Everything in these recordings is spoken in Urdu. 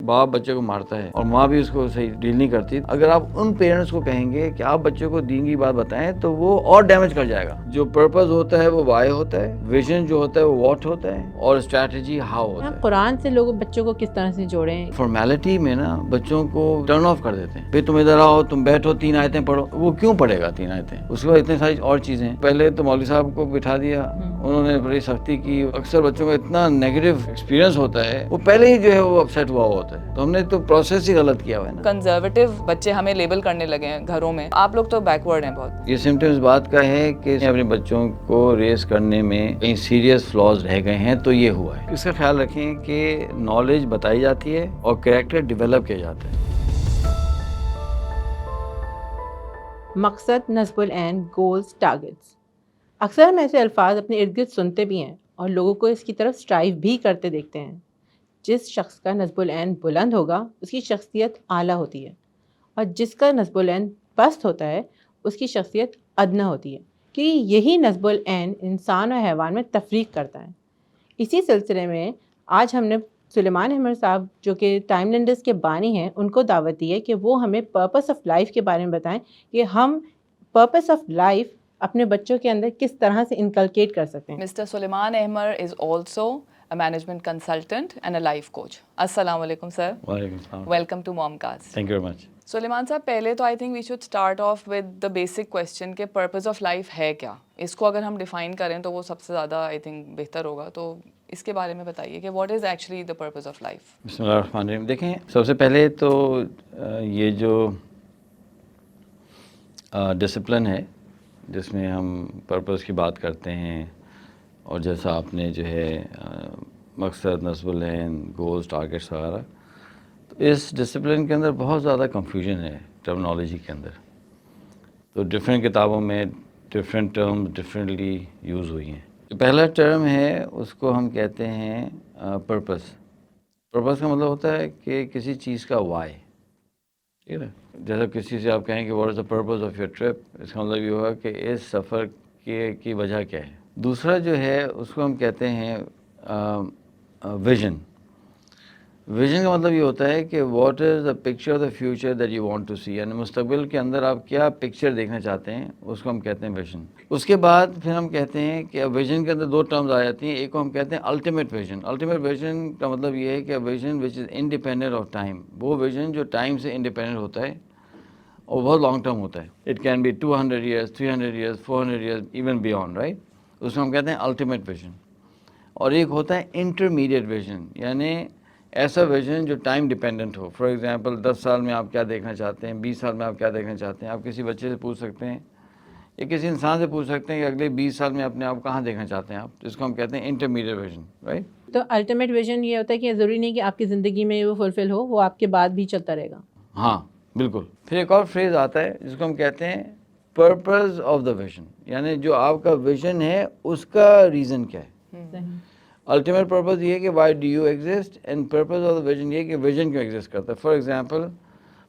باپ بچے کو مارتا ہے اور ماں بھی اس کو صحیح ڈیل نہیں کرتی. اگر آپ ان پیرنٹس کو کہیں گے کہ آپ بچے کو دین کی بات بتائیں تو وہ اور ڈیمیج کر جائے گا. جو پرپز ہوتا ہے وہ وائی ہوتا ہے, ویژن جو ہوتا ہے وہ واٹ ہوتا ہے, اور اسٹریٹجی ہاؤ ہوتا ہے. قرآن سے لوگ بچوں کو کس طرح سے جوڑیں؟ فارمیلٹی میں نا بچوں کو ٹرن آف کر دیتے ہیں. پھر تم ادھر آؤ, تم بیٹھو, 3 آیتیں پڑھو. وہ کیوں پڑھے گا 3 آیتیں؟ اس کے بعد اتنی ساری اور چیزیں. پہلے تو مولوی صاحب کو بٹھا دیا, انہوں نے بڑی سختی کی. اکثر بچوں کا اتنا نیگیٹو ایکسپیرینس ہوتا ہے, وہ پہلے ہی جو ہے وہ اپسیٹ ہوا ہوتا ہے. تو ہم نے تو پروسیس ہی غلط کیا ہوا ہے نا. کنزرویٹو بچے ہمیں لیبل کرنے لگے ہیں گھروں میں, آپ لوگ تو بیکورڈ ہیں بہت. یہ سمٹمز بات کا ہے کہ اپنے بچوں کو ریز کرنے میں کہیں سیریس فلاز رہ گئے ہیں تو یہ ہوا ہے. اس کا خیال رکھیں کہ نالج بتائی جاتی ہے اور کریکٹر ڈیولپ کیا جاتا ہے. مقصد، نصب العین، گولز، ٹارگٹس. اکثر ہم ایسے الفاظ اپنے ارد گرد سنتے بھی ہیں اور لوگوں کو اس کی طرف اسٹرائیو بھی کرتے دیکھتے ہیں. جس شخص کا نصب العین بلند ہوگا اس کی شخصیت اعلیٰ ہوتی ہے، اور جس کا نصب العین پست ہوتا ہے اس کی شخصیت ادنیٰ ہوتی ہے، کیونکہ یہی نصب العین انسان اور حیوان میں تفریق کرتا ہے. اسی سلسلے میں آج ہم نے سلیمان احمد صاحب جو کہ ٹائم لینڈرز کے بانی ہیں ان کو دعوت دی ہے کہ وہ ہمیں پرپس آف لائف کے بارے میں بتائیں کہ ہم پرپس آف لائف اپنے بچوں کے اندر کس طرح سے انکلکیٹ کر سکتے ہیں. Mr Suleman Ahmed is also a management consultant and a life coach. السلام علیکم سر. وعلیکم السلام. Welcome to Mom Cast. Thank you very much. Suleman صاحب, پہلے تو I think we should start off with the basic question کہ پرپز آف لائف ہے کیا. اس کو اگر ہم ڈیفائن کریں تو وہ سب سے زیادہ آئی تھنک بہتر ہوگا. تو اس کے بارے میں بتائیے کہ what is actually the purpose of life. بسم اللہ الرحمن الرحیم. دیکھیں, سب سے پہلے تو یہ جو ڈسپلن ہے جس میں ہم پرپز کی بات کرتے ہیں, اور جیسا آپ نے جو ہے مقصد, نصب العین, گولز, ٹارگیٹس وغیرہ, تو اس ڈسپلن کے اندر بہت زیادہ کنفیوژن ہے ٹرمنالوجی کے اندر. تو ڈفرینٹ کتابوں میں ڈفرینٹ ٹرم ڈفرینٹلی یوز ہوئی ہیں. پہلا ٹرم ہے اس کو ہم کہتے ہیں پرپز. پرپز کا مطلب ہوتا ہے کہ کسی چیز کا وائی. ٹھیک ہے نا. جیسا کسی سے آپ کہیں کہ what is the purpose of your trip, اس کا مطلب یہ ہوگا کہ اس سفر کی وجہ کیا ہے. دوسرا جو ہے اس کو ہم کہتے ہیں ویژن. ویژن کا مطلب یہ ہوتا ہے کہ what is the picture of the future that you want to see, یعنی مستقبل کے اندر آپ کیا پکچر دیکھنا چاہتے ہیں, اس کو ہم کہتے ہیں ویژن. اس کے بعد پھر ہم کہتے ہیں کہ ویژن کے اندر 2 ٹرمز آ جاتی ہیں. ایک کو ہم کہتے ہیں الٹیمیٹ ویژن. الٹیمیٹ ویژن کا مطلب یہ ہے کہ vision which is independent of time. وہ ویژن جو ٹائم سے انڈیپینڈنٹ ہوتا ہے اور بہت لانگ ٹرم ہوتا ہے. It can be 200 years, 300 years, 400 years, even beyond, right. اس کو ہم کہتے ہیں الٹیمیٹ ویژن. اور ایک ہوتا ہے انٹرمیڈیٹ ویژن, یعنی ایسا ویژن جو time dependent who. For example 10 سال میں آپ کیا دیکھنا چاہتے ہیں, 20 سال میں آپ کیا دیکھنا چاہتے ہیں. آپ کسی بچے سے پوچھ سکتے ہیں یا کسی انسان سے پوچھ سکتے ہیں کہ اگلے 20 سال میں اپنے آپ کہاں دیکھنا چاہتے ہیں آپ. اس کو ہم کہتے ہیں انٹرمیڈیٹ ویژن, رائٹ. تو الٹیمیٹ ویژن یہ ہوتا ہے کہ ضروری نہیں کہ آپ کی زندگی میں وہ فلفل ہو, وہ آپ کے بعد بھی چلتا رہے گا. ہاں بالکل. پھر ایک اور فریز آتا ہے جس کو ہم کہتے ہیں پرپز آف دا ویژن, یعنی جو آپ کا ویژن ہے اس کا ریزن کیا ہے. الٹیمیٹ پرپز یہ ہے کہ why do you exist, and purpose of the vision یہ ہے کہ ویژن کیوں ایگزسٹ کرتا ہے. فار ایگزامپل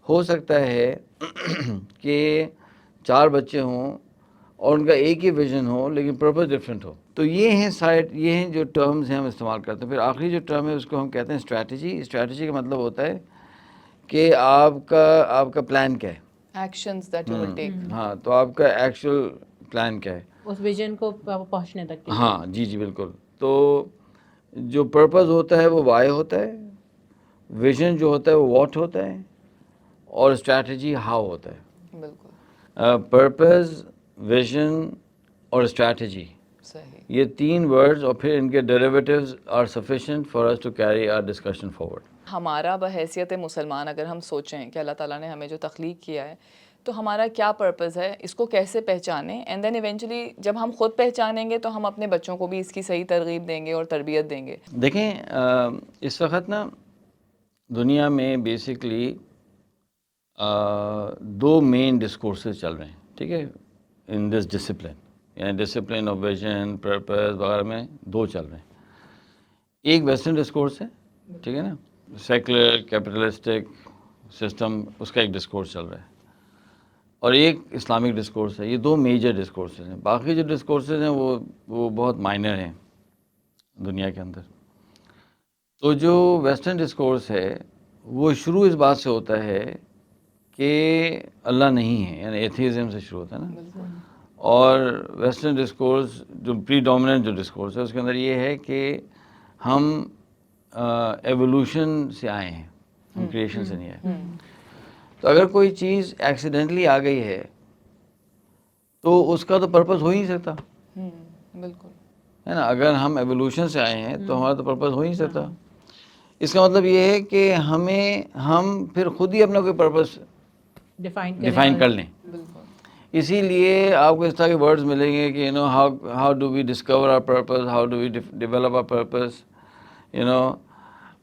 ہو سکتا ہے کہ 4 بچے ہوں اور ان کا ایک ہی ویژن ہو لیکن پرپز ڈفرینٹ ہو. تو یہ ہیں جو ٹرمز ہیں ہم استعمال کرتے ہیں. پھر آخری جو ٹرم ہے اس کو ہم کہتے ہیں اسٹریٹجی. اسٹریٹجی کا مطلب ہوتا ہے کہ آپ کا پلان کیا ہے, ایکشنز دیٹ یو ول ٹیک. ہاں, تو آپ کا ایکچوئل پلان کیا ہے اس ویژن کو پہنچنے تک کے. ہاں جی بالکل. تو جو پرپز ہوتا ہے وہ وائی ہوتا ہے, ویژن جو ہوتا ہے وہ واٹ ہوتا ہے, اور اسٹریٹجی ہاؤ ہوتا ہے. بالکل. پرپز, ویژن اور اسٹریٹجی, صحیح. یہ 3 ورڈز اور پھر ان کے derivatives are sufficient for us to carry our discussion forward. ہمارا بحیثیت مسلمان اگر ہم سوچیں کہ اللہ تعالیٰ نے ہمیں جو تخلیق کیا ہے تو ہمارا کیا پرپز ہے, اس کو کیسے پہچانیں, اینڈ دین ایونچولی جب ہم خود پہچانیں گے تو ہم اپنے بچوں کو بھی اس کی صحیح ترغیب دیں گے اور تربیت دیں گے. دیکھیں, اس وقت نا دنیا میں بیسکلی 2 مین ڈسکورسز چل رہے ہیں, ٹھیک ہے, ان دس ڈسپلن, یعنی ڈسپلن آف ویژن, پرپز وغیرہ میں 2 چل رہے ہیں. ایک ویسٹرن ڈسکورس ہے, ٹھیک ہے نا, سیکولر کیپٹلسٹک سسٹم, اس کا ایک ڈسکورس چل رہا ہے, اور ایک اسلامک ڈسکورس ہے. یہ 2 میجر ڈسکورسز ہیں. باقی جو ڈسکورسز ہیں وہ بہت مائنر ہیں دنیا کے اندر. تو جو ویسٹرن ڈسکورس ہے وہ شروع اس بات سے ہوتا ہے کہ اللہ نہیں ہے، یعنی ایتھیزم سے شروع ہوتا ہے نا. اور ویسٹرن ڈسکورس جو پری ڈومیننٹ جو ڈسکورس ہے اس کے اندر یہ ہے کہ ہم ایوولوشن سے آئے ہیں، ہم کریشن سے نہیں آئے. تو اگر کوئی چیز ایکسیڈنٹلی آ گئی ہے تو اس کا تو پرپز ہو ہی نہیں سکتا بالکل ہے نا. اگر ہم ایوولوشن سے آئے ہیں تو ہمارا تو پرپز ہو ہی نہیں سکتا. اس کا مطلب یہ ہے کہ ہم پھر خود ہی اپنا کوئی پرپز ڈیفائن کر لیں. اسی لیے آپ کو اس طرح کے ورڈز ملیں گے کہ how do we discover our purpose, how do we develop our purpose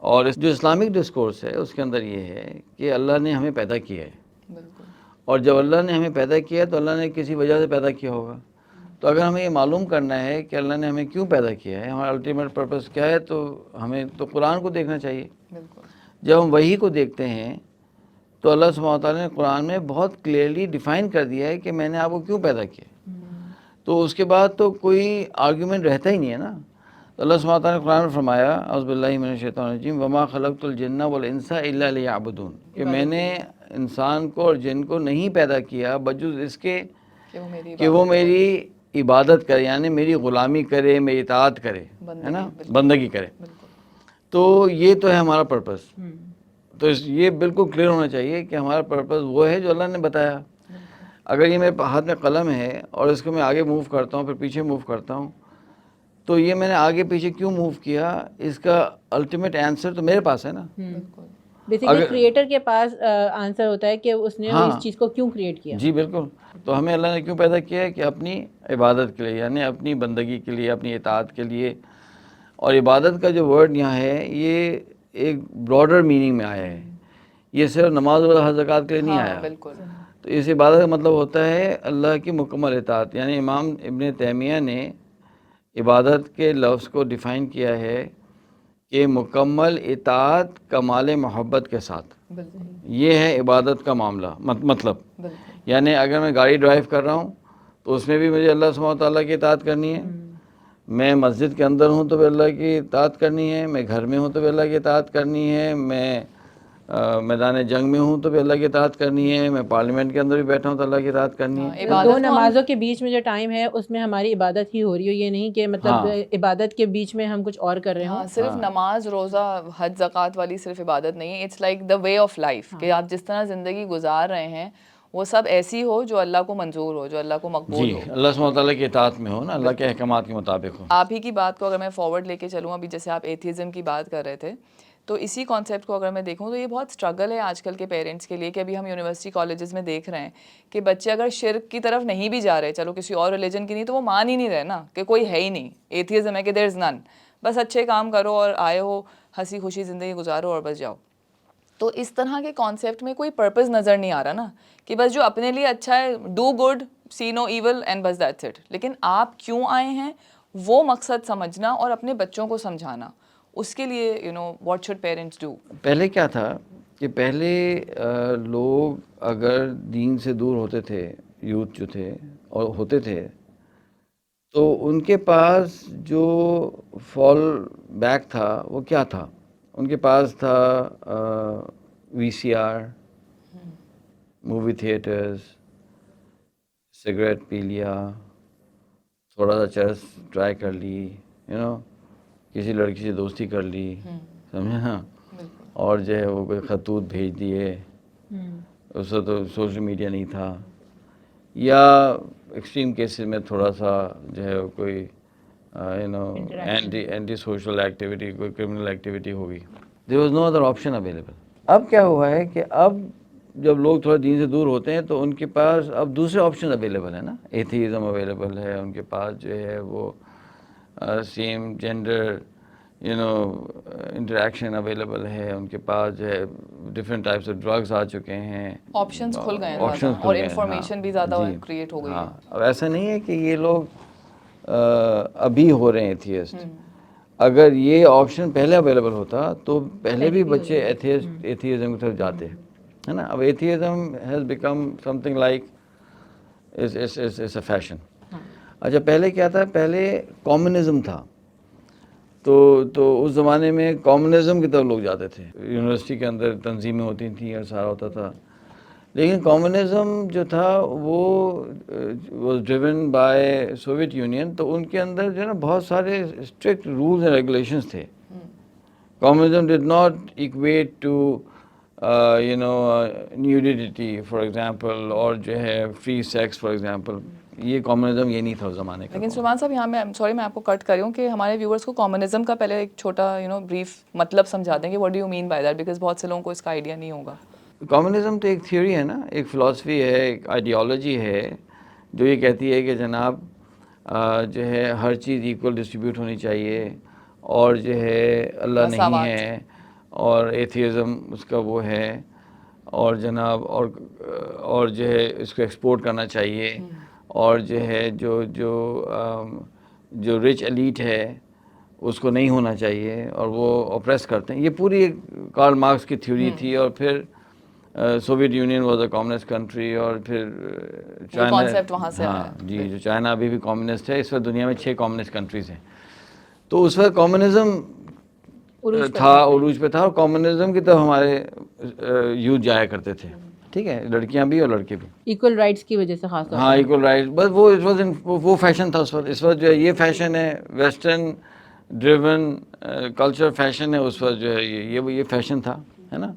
اور جو اسلامک ڈسکورس ہے اس کے اندر یہ ہے کہ اللہ نے ہمیں پیدا کیا ہے، اور جب اللہ نے ہمیں پیدا کیا تو اللہ نے کسی وجہ سے پیدا کیا ہوگا. تو اگر ہمیں یہ معلوم کرنا ہے کہ اللہ نے ہمیں کیوں پیدا کیا ہے، ہمارا الٹیمیٹ پرپز کیا ہے، تو ہمیں تو قرآن کو دیکھنا چاہیے. جب ہم وحی کو دیکھتے ہیں تو اللہ سبحانہ و تعالیٰ نے قرآن میں بہت کلیئرلی ڈیفائن کر دیا ہے کہ میں نے آپ کو کیوں پیدا کیا. تو اس کے بعد تو کوئی آرگیومنٹ رہتا ہی نہیں ہے نا. تو اللہ سبحانہ و تعالیٰ نے قرآن میں فرمایا اعوذ باللہ من الشیطان الرجیم وما خلقت الجن والانس الا لیعبدون، کہ میں نے انسان کو اور جن کو نہیں پیدا کیا بجز اس کے کہ وہ میری عبادت کرے، یعنی میری غلامی کرے، میری اطاعت کرے، ہے نا، بندگی کرے. تو یہ تو ہے ہمارا پرپس. تو یہ بالکل کلیئر ہونا چاہیے کہ ہمارا پرپس وہ ہے جو اللہ نے بتایا. اگر یہ میرے ہاتھ میں قلم ہے اور اس کو میں آگے موو کرتا ہوں پھر پیچھے موو کرتا ہوں، تو یہ میں نے آگے پیچھے کیوں موو کیا، اس کا الٹیمیٹ آنسر تو میرے پاس ہے نا. بیسیکلی کریٹر کے پاس آنسر ہوتا ہے کہ اس نے اس چیز کو کیوں کریٹ کیا. جی بالکل. تو ہمیں اللہ نے کیوں پیدا کیا ہے کہ اپنی عبادت کے لیے، یعنی اپنی بندگی کے لیے، اپنی اطاعت کے لیے. اور عبادت کا جو ورڈ یہاں ہے یہ ایک براڈر میننگ میں آیا ہے، یہ صرف نماز و حج زکوٰۃ کے لیے نہیں آیا. تو اس عبادت کا مطلب ہوتا ہے اللہ کی مکمل اطاعت. یعنی امام ابن تیمیہ نے عبادت کے لفظ کو ڈیفائن کیا ہے کہ مکمل اطاعت کمال محبت کے ساتھ. یہ ہے عبادت کا معاملہ مطلب. یعنی اگر میں گاڑی ڈرائیو کر رہا ہوں تو اس میں بھی مجھے اللہ سبحانہ و تعالیٰ کی اطاعت کرنی ہے. میں مسجد کے اندر ہوں تو بھی اللہ کی اطاعت کرنی ہے، میں گھر میں ہوں تو بھی اللہ کی اطاعت کرنی ہے، میں میدان جنگ میں ہوں تو بھی اللہ کی اطاعت کرنی ہے، میں پارلیمنٹ کے اندر بھی بیٹھا ہوں تو اللہ کی اطاعت کرنی ہے. دو نمازوں کے بیچ میں جو ٹائم ہے اس میں ہماری عبادت ہی ہو رہی ہو، یہ نہیں کہ مطلب عبادت کے بیچ میں ہم کچھ اور کر رہے ہوں. صرف نماز روزہ حج زکوٰۃ والی صرف عبادت نہیں ہے، it's like the way of life, کہ آپ جس طرح زندگی گزار رہے ہیں وہ سب ایسی ہو جو اللہ کو منظور ہو، جو اللہ کو مقبول ہو. جی اللہ سبحانہ تعالیٰ کی اطاعت میں ہو نا، اللہ کے احکامات کے مطابق ہو. آپ ہی کی بات کو اگر میں فارورڈ لے کے چلوں، ابھی جیسے آپ ایتھیزم کی بات کر رہے تھے، تو اسی کانسیپٹ کو اگر میں دیکھوں تو یہ بہت اسٹرگل ہے آج کل کے پیرنٹس کے لیے، کہ ابھی ہم یونیورسٹی کالجز میں دیکھ رہے ہیں کہ بچے اگر شرک کی طرف نہیں بھی جا رہے، چلو کسی اور ریلیجن کی نہیں، تو وہ مان ہی نہیں رہے نا کہ کوئی ہے ہی نہیں. ایتھیزم ہے کہ دیر از نن، بس اچھے کام کرو اور آئے ہو ہنسی خوشی زندگی گزارو اور بس جاؤ. تو اس طرح کے کانسیپٹ میں کوئی پرپز نظر نہیں آ رہا نا، کہ بس جو اپنے لیے اچھا ہے، do good see no evil and بس دیٹس اٹ. لیکن آپ کیوں آئے ہیں وہ مقصد سمجھنا اور اپنے بچوں کو سمجھانا، اس کے لیے واٹ شوڈ پیرنٹس ڈو. پہلے کیا تھا کہ پہلے لوگ اگر دین سے دور ہوتے تھے، یوتھ جو تھے اور ہوتے تھے، تو ان کے پاس جو فال بیک تھا وہ کیا تھا؟ ان کے پاس تھا V C R, movie theatres, cigarette پی لیا، تھوڑا سا چرس ٹرائی کر لی، کسی لڑکی سے دوستی کر لی، سمجھے نا، اور جو ہے وہ کوئی خطوط بھیج دیے. اس وقت تو سوشل میڈیا نہیں تھا، یا ایکسٹریم کیسز میں تھوڑا سا جو ہے کوئی اینٹی سوشل ایکٹیویٹی، کوئی کرمنل ایکٹیویٹی ہوگی. There was no other option available. اب کیا ہوا ہے کہ اب جب لوگ تھوڑا دین سے دور ہوتے ہیں تو ان کے پاس اب دوسرے آپشن اویلیبل ہیں نا. ایتھیزم اویلیبل ہے ان کے پاس، جو ہے وہ سیم جینڈر انٹریکشن اویلیبل ہے ان کے پاس، جو ہے ڈفرینٹ ٹائپس آف ڈرگس آ چکے ہیں، آپشنز کھل گئے ہیں اور انفارمیشن بھی زیادہ کریٹ ہو گئی ہے. اب ایسا نہیں ہے کہ یہ لوگ ابھی ہو رہے ہیں ایتھیسٹ. اگر یہ آپشن پہلے اویلیبل ہوتا تو پہلے بھی بچے ایتھیزم کی طرف جاتے ہے نا. اب atheism has become something like it's a fashion. اچھا پہلے کیا تھا؟ پہلے کمیونزم تھا. تو اس زمانے میں کامونزم کی طرف لوگ جاتے تھے، یونیورسٹی کے اندر تنظیمیں ہوتی تھیں اور سارا ہوتا تھا، لیکن کامونزم جو تھا وہ was driven by Soviet union, تو ان کے اندر جو ہے نا بہت سارے اسٹرکٹ رولز اینڈ ریگولیشنس تھے. Communism did not equate to nudity for example اور جو ہے free sex for example. یہ کامونزم یہ نہیں تھا اس زمانے کا. لیکن سلیمان صاحب یہاں میں سوری میں آپ کو کٹ کر رہی ہوں کہ ہمارے ویورس کو کامونزم کا پہلے ایک چھوٹا بریف مطلب سمجھا دیں کہ what do you mean by that, because بہت سے لوگوں کو اس کا آئیڈیا نہیں ہوگا. کامونزم تو ایک تھیوری ہے نا، ایک فلاسفی ہے، ایک آئیڈیالوجی ہے جو یہ کہتی ہے کہ جناب جو ہے ہر چیز ایکول ڈسٹریبیوٹ ہونی چاہیے، اور جو ہے اللہ نہیں ہے، اور ایتھیزم اس کا وہ ہے، اور جناب اور جو ہے اس کو ایکسپورٹ کرنا چاہیے، اور جو ہے جو رچ ایلیٹ ہے اس کو نہیں ہونا چاہیے، اور وہ اوپریس کرتے ہیں. یہ پوری کارل مارکس کی تھیوری تھی. اور پھر Soviet union was a communist country, اور پھر چائنا، ہاں جی، جو چائنا ابھی بھی کمیونسٹ ہے. اس وقت دنیا میں 6 کمیونسٹ کنٹریز ہیں. تو اس وقت کمیونزم تھا، عروج پہ تھا، اور کمیونزم کی طرف ہمارے یوتھ جایا کرتے تھے. ٹھیک ہے، لڑکیاں بھی اور لڑکے بھی. ایکول رائٹس کی وجہ سے خاص طور ہاں ایکول رائٹ، بس وہ فیشن تھا اس وقت. اس وقت جو ہے یہ فیشن ہے، ویسٹرن ڈریون کلچر فیشن ہے. اس وقت جو ہے یہ فیشن تھا، ہے نا.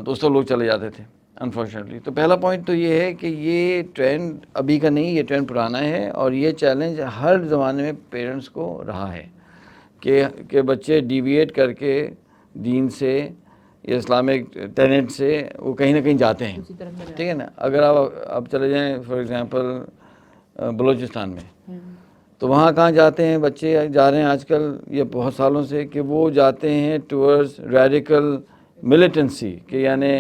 تو اس وقت لوگ چلے جاتے تھے انفارچونیٹلی. تو پہلا پوائنٹ تو یہ ہے کہ یہ ٹرینڈ ابھی کا نہیں، یہ ٹرینڈ پرانا ہے، اور یہ چیلنج ہر زمانے میں پیرنٹس کو رہا ہے کہ بچے ڈیویٹ کر کے دین سے یا اسلامک ٹینٹ سے وہ کہیں نہ کہیں جاتے ہیں. ٹھیک ہے نا. اگر آپ چلے جائیں فار ایگزامپل بلوچستان میں، تو وہاں کہاں جاتے ہیں بچے، جا رہے ہیں آج کل یہ بہت سالوں سے کہ وہ جاتے ہیں ٹورڈز ریڈیکل ملیٹنسی، کہ یعنی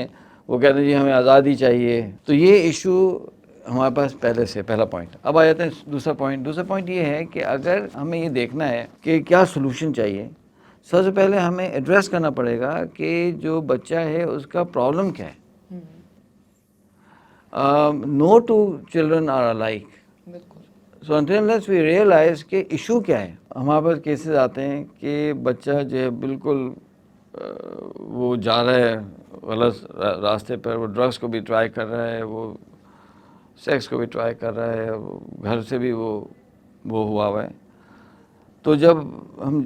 وہ کہتے ہیں جی ہمیں آزادی چاہیے. تو یہ ایشو ہمارے پاس پہلے سے، پہلا پوائنٹ. اب آ جاتے ہیں دوسرا پوائنٹ یہ ہے کہ اگر ہمیں یہ دیکھنا ہے کہ کیا سلوشن چاہیے، سب سے پہلے ہمیں ایڈریس کرنا پڑے گا کہ جو بچہ ہے اس کا پرابلم کیا ہے. No two children are alike. So unless we realize کہ ایشو کیا ہے. ہمارے پاس کیسز آتے ہیں کہ بچہ جو ہے بالکل وہ جا رہا ہے غلط راستے پر، وہ ڈرگس کو بھی ٹرائی کر رہا ہے، وہ سیکس کو بھی ٹرائی کر رہا ہے، وہ گھر سے بھی وہ ہوا ہے. تو جب ہم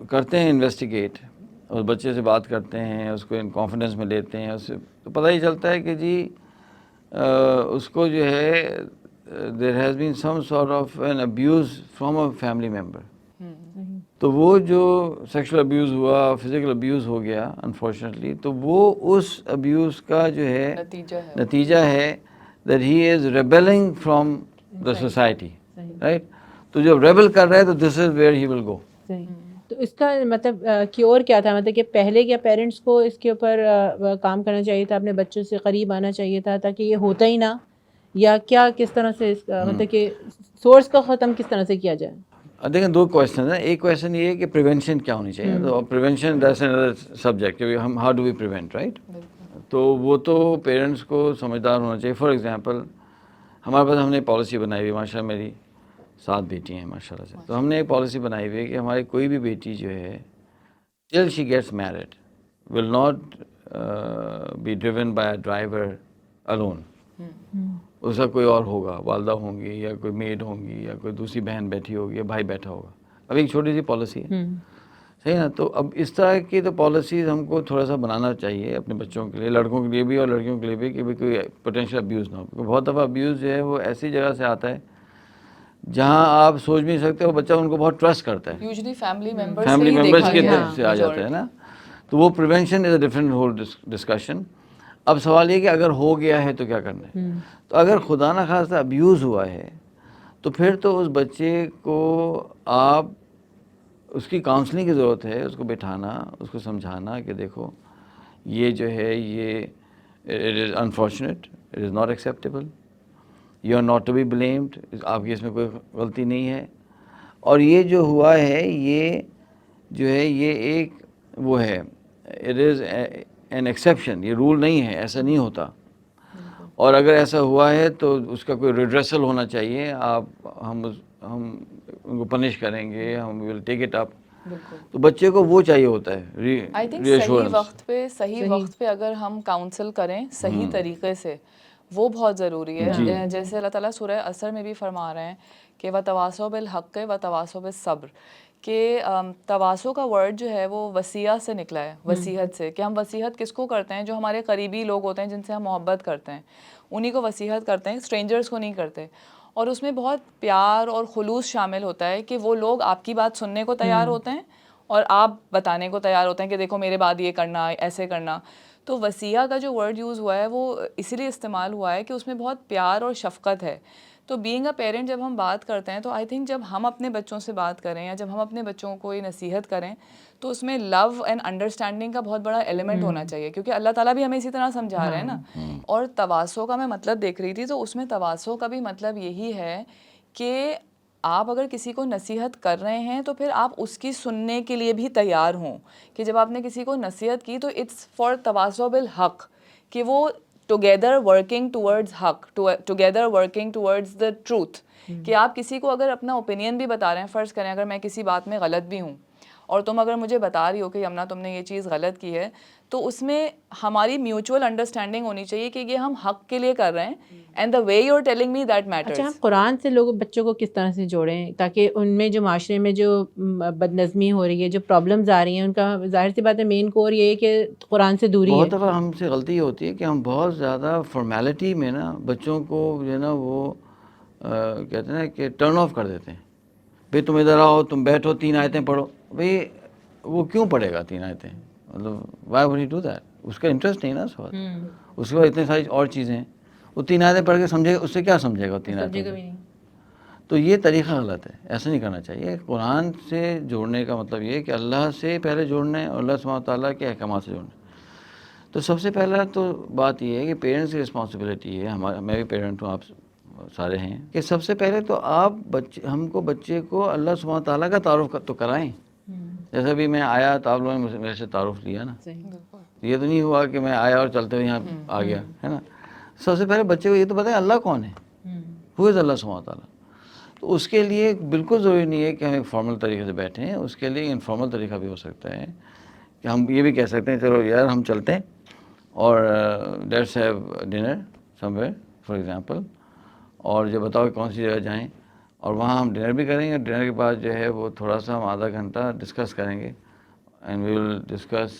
کرتے ہیں انویسٹیگیٹ، اور بچے سے بات کرتے ہیں، اس کو ان کانفیڈنس میں لیتے ہیں، اس سے تو پتہ ہی چلتا ہے کہ جی اس کو جو ہے there has been some sort of an abuse from a family member. تو وہ جو سیکشل ابیوز ہوا، فزیکل ابیوز ہو گیا انفارچونیٹلی، تو وہ اس ابیوز کا جو ہے نتیجہ ہے that he is rebelling from the society, right. تو جب ریبل کر رہا ہے تو this is where he will go. تو اس کا مطلب کیور کیا تھا، مطلب کہ پہلے کیا پیرنٹس کو اس کے اوپر کام کرنا چاہیے تھا، اپنے بچوں سے قریب آنا چاہیے تھا تاکہ یہ ہوتا ہی نہ، یا کیا کس طرح سے مطلب کہ سورس کا ختم کس طرح سے کیا جائے؟ دیکھیں 2 کویشچن ہیں. ایک کویشچن یہ ہے کہ پریونشن کیا ہونی چاہیے. تو پریونشن دیٹس انادر سبجیکٹ کہ ہم how do we prevent, right. تو وہ تو پیرنٹس کو سمجھدار ہونا چاہیے. فار ایگزامپل ہمارے پاس ہم نے پالیسی بنائی ہوئی، ماشاء اللہ میری 7 بیٹی ہیں ماشاء اللہ سے. تو ہم نے ایک پالیسی بنائی ہوئی ہے کہ ہماری کوئی بھی بیٹی جو ہے till she gets married will not be driven by a driver alone. اس کا کوئی اور ہوگا، والدہ ہوں گی، یا کوئی میڈ ہوں گی، یا کوئی دوسری بہن بیٹھی ہوگی، یا بھائی بیٹھا ہوگا. اب ایک چھوٹی سی پالیسی ہے، صحیح نا. تو اب اس طرح کی تو پالیسیز ہم کو تھوڑا سا بنانا چاہیے اپنے بچوں کے لیے، لڑکوں کے لیے بھی اور لڑکیوں کے لیے بھی، کہ کوئی پوٹینشیل ابیوز نہ ہو. بہت دفعہ ابیوز جو ہے وہ ایسی جگہ سے آتا ہے جہاں آپ سوچ بھی نہیں سکتے. وہ بچہ ان کو بہت ٹرسٹ کرتا ہے، یوزلی فیملی ممبرس کی طرف سے آ جاتا ہے نا. تو وہ prevention is a different whole discussion. اب سوال یہ کہ اگر ہو گیا ہے تو کیا کرنا ہے. تو اگر خدا نہ خواستہ ابیوز ہوا ہے تو پھر تو اس بچے کو آپ اس کی کاؤنسلنگ کی ضرورت ہے. اس کو بٹھانا، اس کو سمجھانا کہ دیکھو یہ جو ہے یہ it is unfortunate, it is not acceptable, you are not to be blamed. آپ کی اس میں کوئی غلطی نہیں ہے، اور یہ جو ہوا ہے یہ جو ہے یہ ایک وہ ہے، اٹ از این ایکسیپشن، یہ رول نہیں ہے، ایسا نہیں ہوتا. اور اگر ایسا ہوا ہے تو اس کا کوئی ریڈریسل ہونا چاہیے. ہم ان کو پنش کریں گے، ہم ول ٹیک اٹ اپ. بالکل. تو بچے کو وہ چاہیے ہوتا ہے آئی تھنک صحیح وقت پہ اگر ہم کاؤنسل کریں صحیح طریقے سے وہ بہت ضروری ہے. جیسے اللہ تعالیٰ سورہ اثر میں بھی فرما رہے ہیں کہ وَتَوَاصَوْا بِالْحَقِّ وَتَوَاصَوْا بِالصَّبْرِ، کہ تواسو کا ورڈ جو ہے وہ وصیت سے نکلا ہے، وصیت سے. کہ ہم وصیت کس کو کرتے ہیں؟ جو ہمارے قریبی لوگ ہوتے ہیں جن سے ہم محبت کرتے ہیں انہی کو وصیت کرتے ہیں، اسٹرینجرز کو نہیں کرتے. اور اس میں بہت پیار اور خلوص شامل ہوتا ہے کہ وہ لوگ آپ کی بات سننے کو تیار ہوتے ہیں اور آپ بتانے کو تیار ہوتے ہیں کہ دیکھو میرے بعد یہ کرنا، ایسے کرنا. تو وصیہ کا جو ورڈ یوز ہوا ہے وہ اسی لیے استعمال ہوا ہے کہ اس میں بہت پیار اور شفقت ہے. تو بینگ اے پیرنٹ جب ہم بات کرتے ہیں تو آئی تھنک جب ہم اپنے بچوں سے بات کریں یا جب ہم اپنے بچوں کو یہ نصیحت کریں تو اس میں لو اینڈ انڈرسٹینڈنگ کا بہت بڑا ایلیمنٹ ہونا چاہیے، کیونکہ اللہ تعالیٰ بھی ہمیں اسی طرح سمجھا رہے ہیں نا. اور تواسو کا میں مطلب دیکھ رہی تھی تو اس میں تواسو کا بھی مطلب یہی ہے کہ آپ اگر کسی کو نصیحت کر رہے ہیں تو پھر آپ اس کی سننے کے لیے بھی تیار ہوں. کہ جب آپ نے کسی کو نصیحت کی تو اٹس فار تواصو بالحق، کہ وہ ٹوگیدر ورکنگ ٹورڈز حق، together working towards the truth. کہ آپ کسی کو اگر اپنا اوپینین بھی بتا رہے ہیں، فرض کریں اگر میں کسی بات میں غلط بھی ہوں اور تم اگر مجھے بتا رہی ہو کہ یمنا تم نے یہ چیز غلط کی ہے، تو اس میں ہماری میوچول انڈرسٹینڈنگ ہونی چاہیے کہ یہ ہم حق کے لیے کر رہے ہیں and the way you are telling me that matters. اچھا، ہم قرآن سے بچوں کو کس طرح سے جوڑیں تاکہ ان میں جو معاشرے میں جو بد نظمی ہو رہی ہے، جو پرابلمز آ رہی ہیں، ان کا ظاہر سی بات ہے مین کور یہ ہے کہ قرآن سے دوری ہے. بہت دفعہ ہم سے غلطی یہ ہوتی ہے کہ ہم بہت زیادہ فارمیلٹی میں نا بچوں کو جو ہے نا وہ کہتے ہیں نا کہ ٹرن آف کر دیتے ہیں. بھئی تم ادھر آؤ، تم بیٹھو، 3 آیتیں پڑھو. بھئی وہ کیوں پڑھے گا 3 آیتیں؟ مطلب why would he do that? اس کا انٹرسٹ نہیں نا اس وقت. اس کے بعد اتنے ساری اور چیزیں ہیں، وہ 3 آیتیں پڑھ کے سمجھے گا، اس سے کیا سمجھے گا 3 آیتیں؟ تو یہ طریقہ غلط ہے، ایسا نہیں کرنا چاہیے. قرآن سے جوڑنے کا مطلب یہ ہے کہ اللہ سے پہلے جوڑنا ہے اور اللہ سبحانہ تعالیٰ کے احکامات سے جوڑنا ہے. تو سب سے پہلا تو بات یہ ہے کہ پیرنٹس کی رسپانسبلٹی ہے، میں بھی پیرنٹ ہوں، آپ سارے ہیں، کہ سب سے پہلے تو آپ ہم کو بچے کو اللہ سبحانہ تعالیٰ کا تعارف تو کرائیں. جیسا بھی میں آیا تو آپ لوگوں نے میرے سے تعارف لیا نا، یہ تو نہیں ہوا کہ میں آیا اور چلتے ہوئے یہاں آ گیا ہے نا. سب سے پہلے بچے کو یہ تو بتائیں اللہ کون ہے، ہو از اللہ سبحانہ تعالیٰ. تو اس کے لیے بالکل ضروری نہیں ہے کہ ہم ایک فارمل طریقے سے بیٹھیں. اس کے لیے انفارمل طریقہ بھی ہو سکتا ہے کہ ہم یہ بھی کہہ سکتے ہیں چلو یار ہم چلتے ہیں اور let's have dinner some where for example, اور جو بتاؤ کہ کون سی جگہ جائیں، اور وہاں ہم ڈنر بھی کریں گے. ڈنر کے بعد جو ہے وہ تھوڑا سا ہم آدھا گھنٹہ ڈسکس کریں گے اینڈ وی ول ڈسکس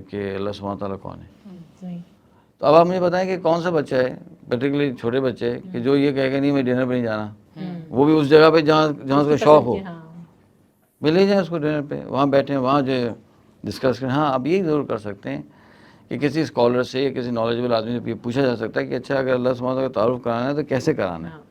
کہ اللہ سبحانہ تعالیٰ کون ہے. تو اب آپ مجھے بتائیں کہ کون سا بچہ ہے، پرٹیکولرلی چھوٹے بچے کہ جو یہ کہے گا نہیں میں ڈنر پہ نہیں جانا، وہ بھی اس جگہ پہ جہاں اس کا شوق ہو، میں لے جائیں اس کو ڈنر پہ، وہاں بیٹھیں، وہاں جو ہے ڈسکس کریں. ہاں آپ یہ ضرور کر سکتے ہیں کہ کسی اسکالر سے یا کسی نالجبل آدمی سے پوچھا جا سکتا ہے کہ اچھا اگر اللہ سبحانہ کا تعارف کرانا ہے تو کیسے کرانا ہے.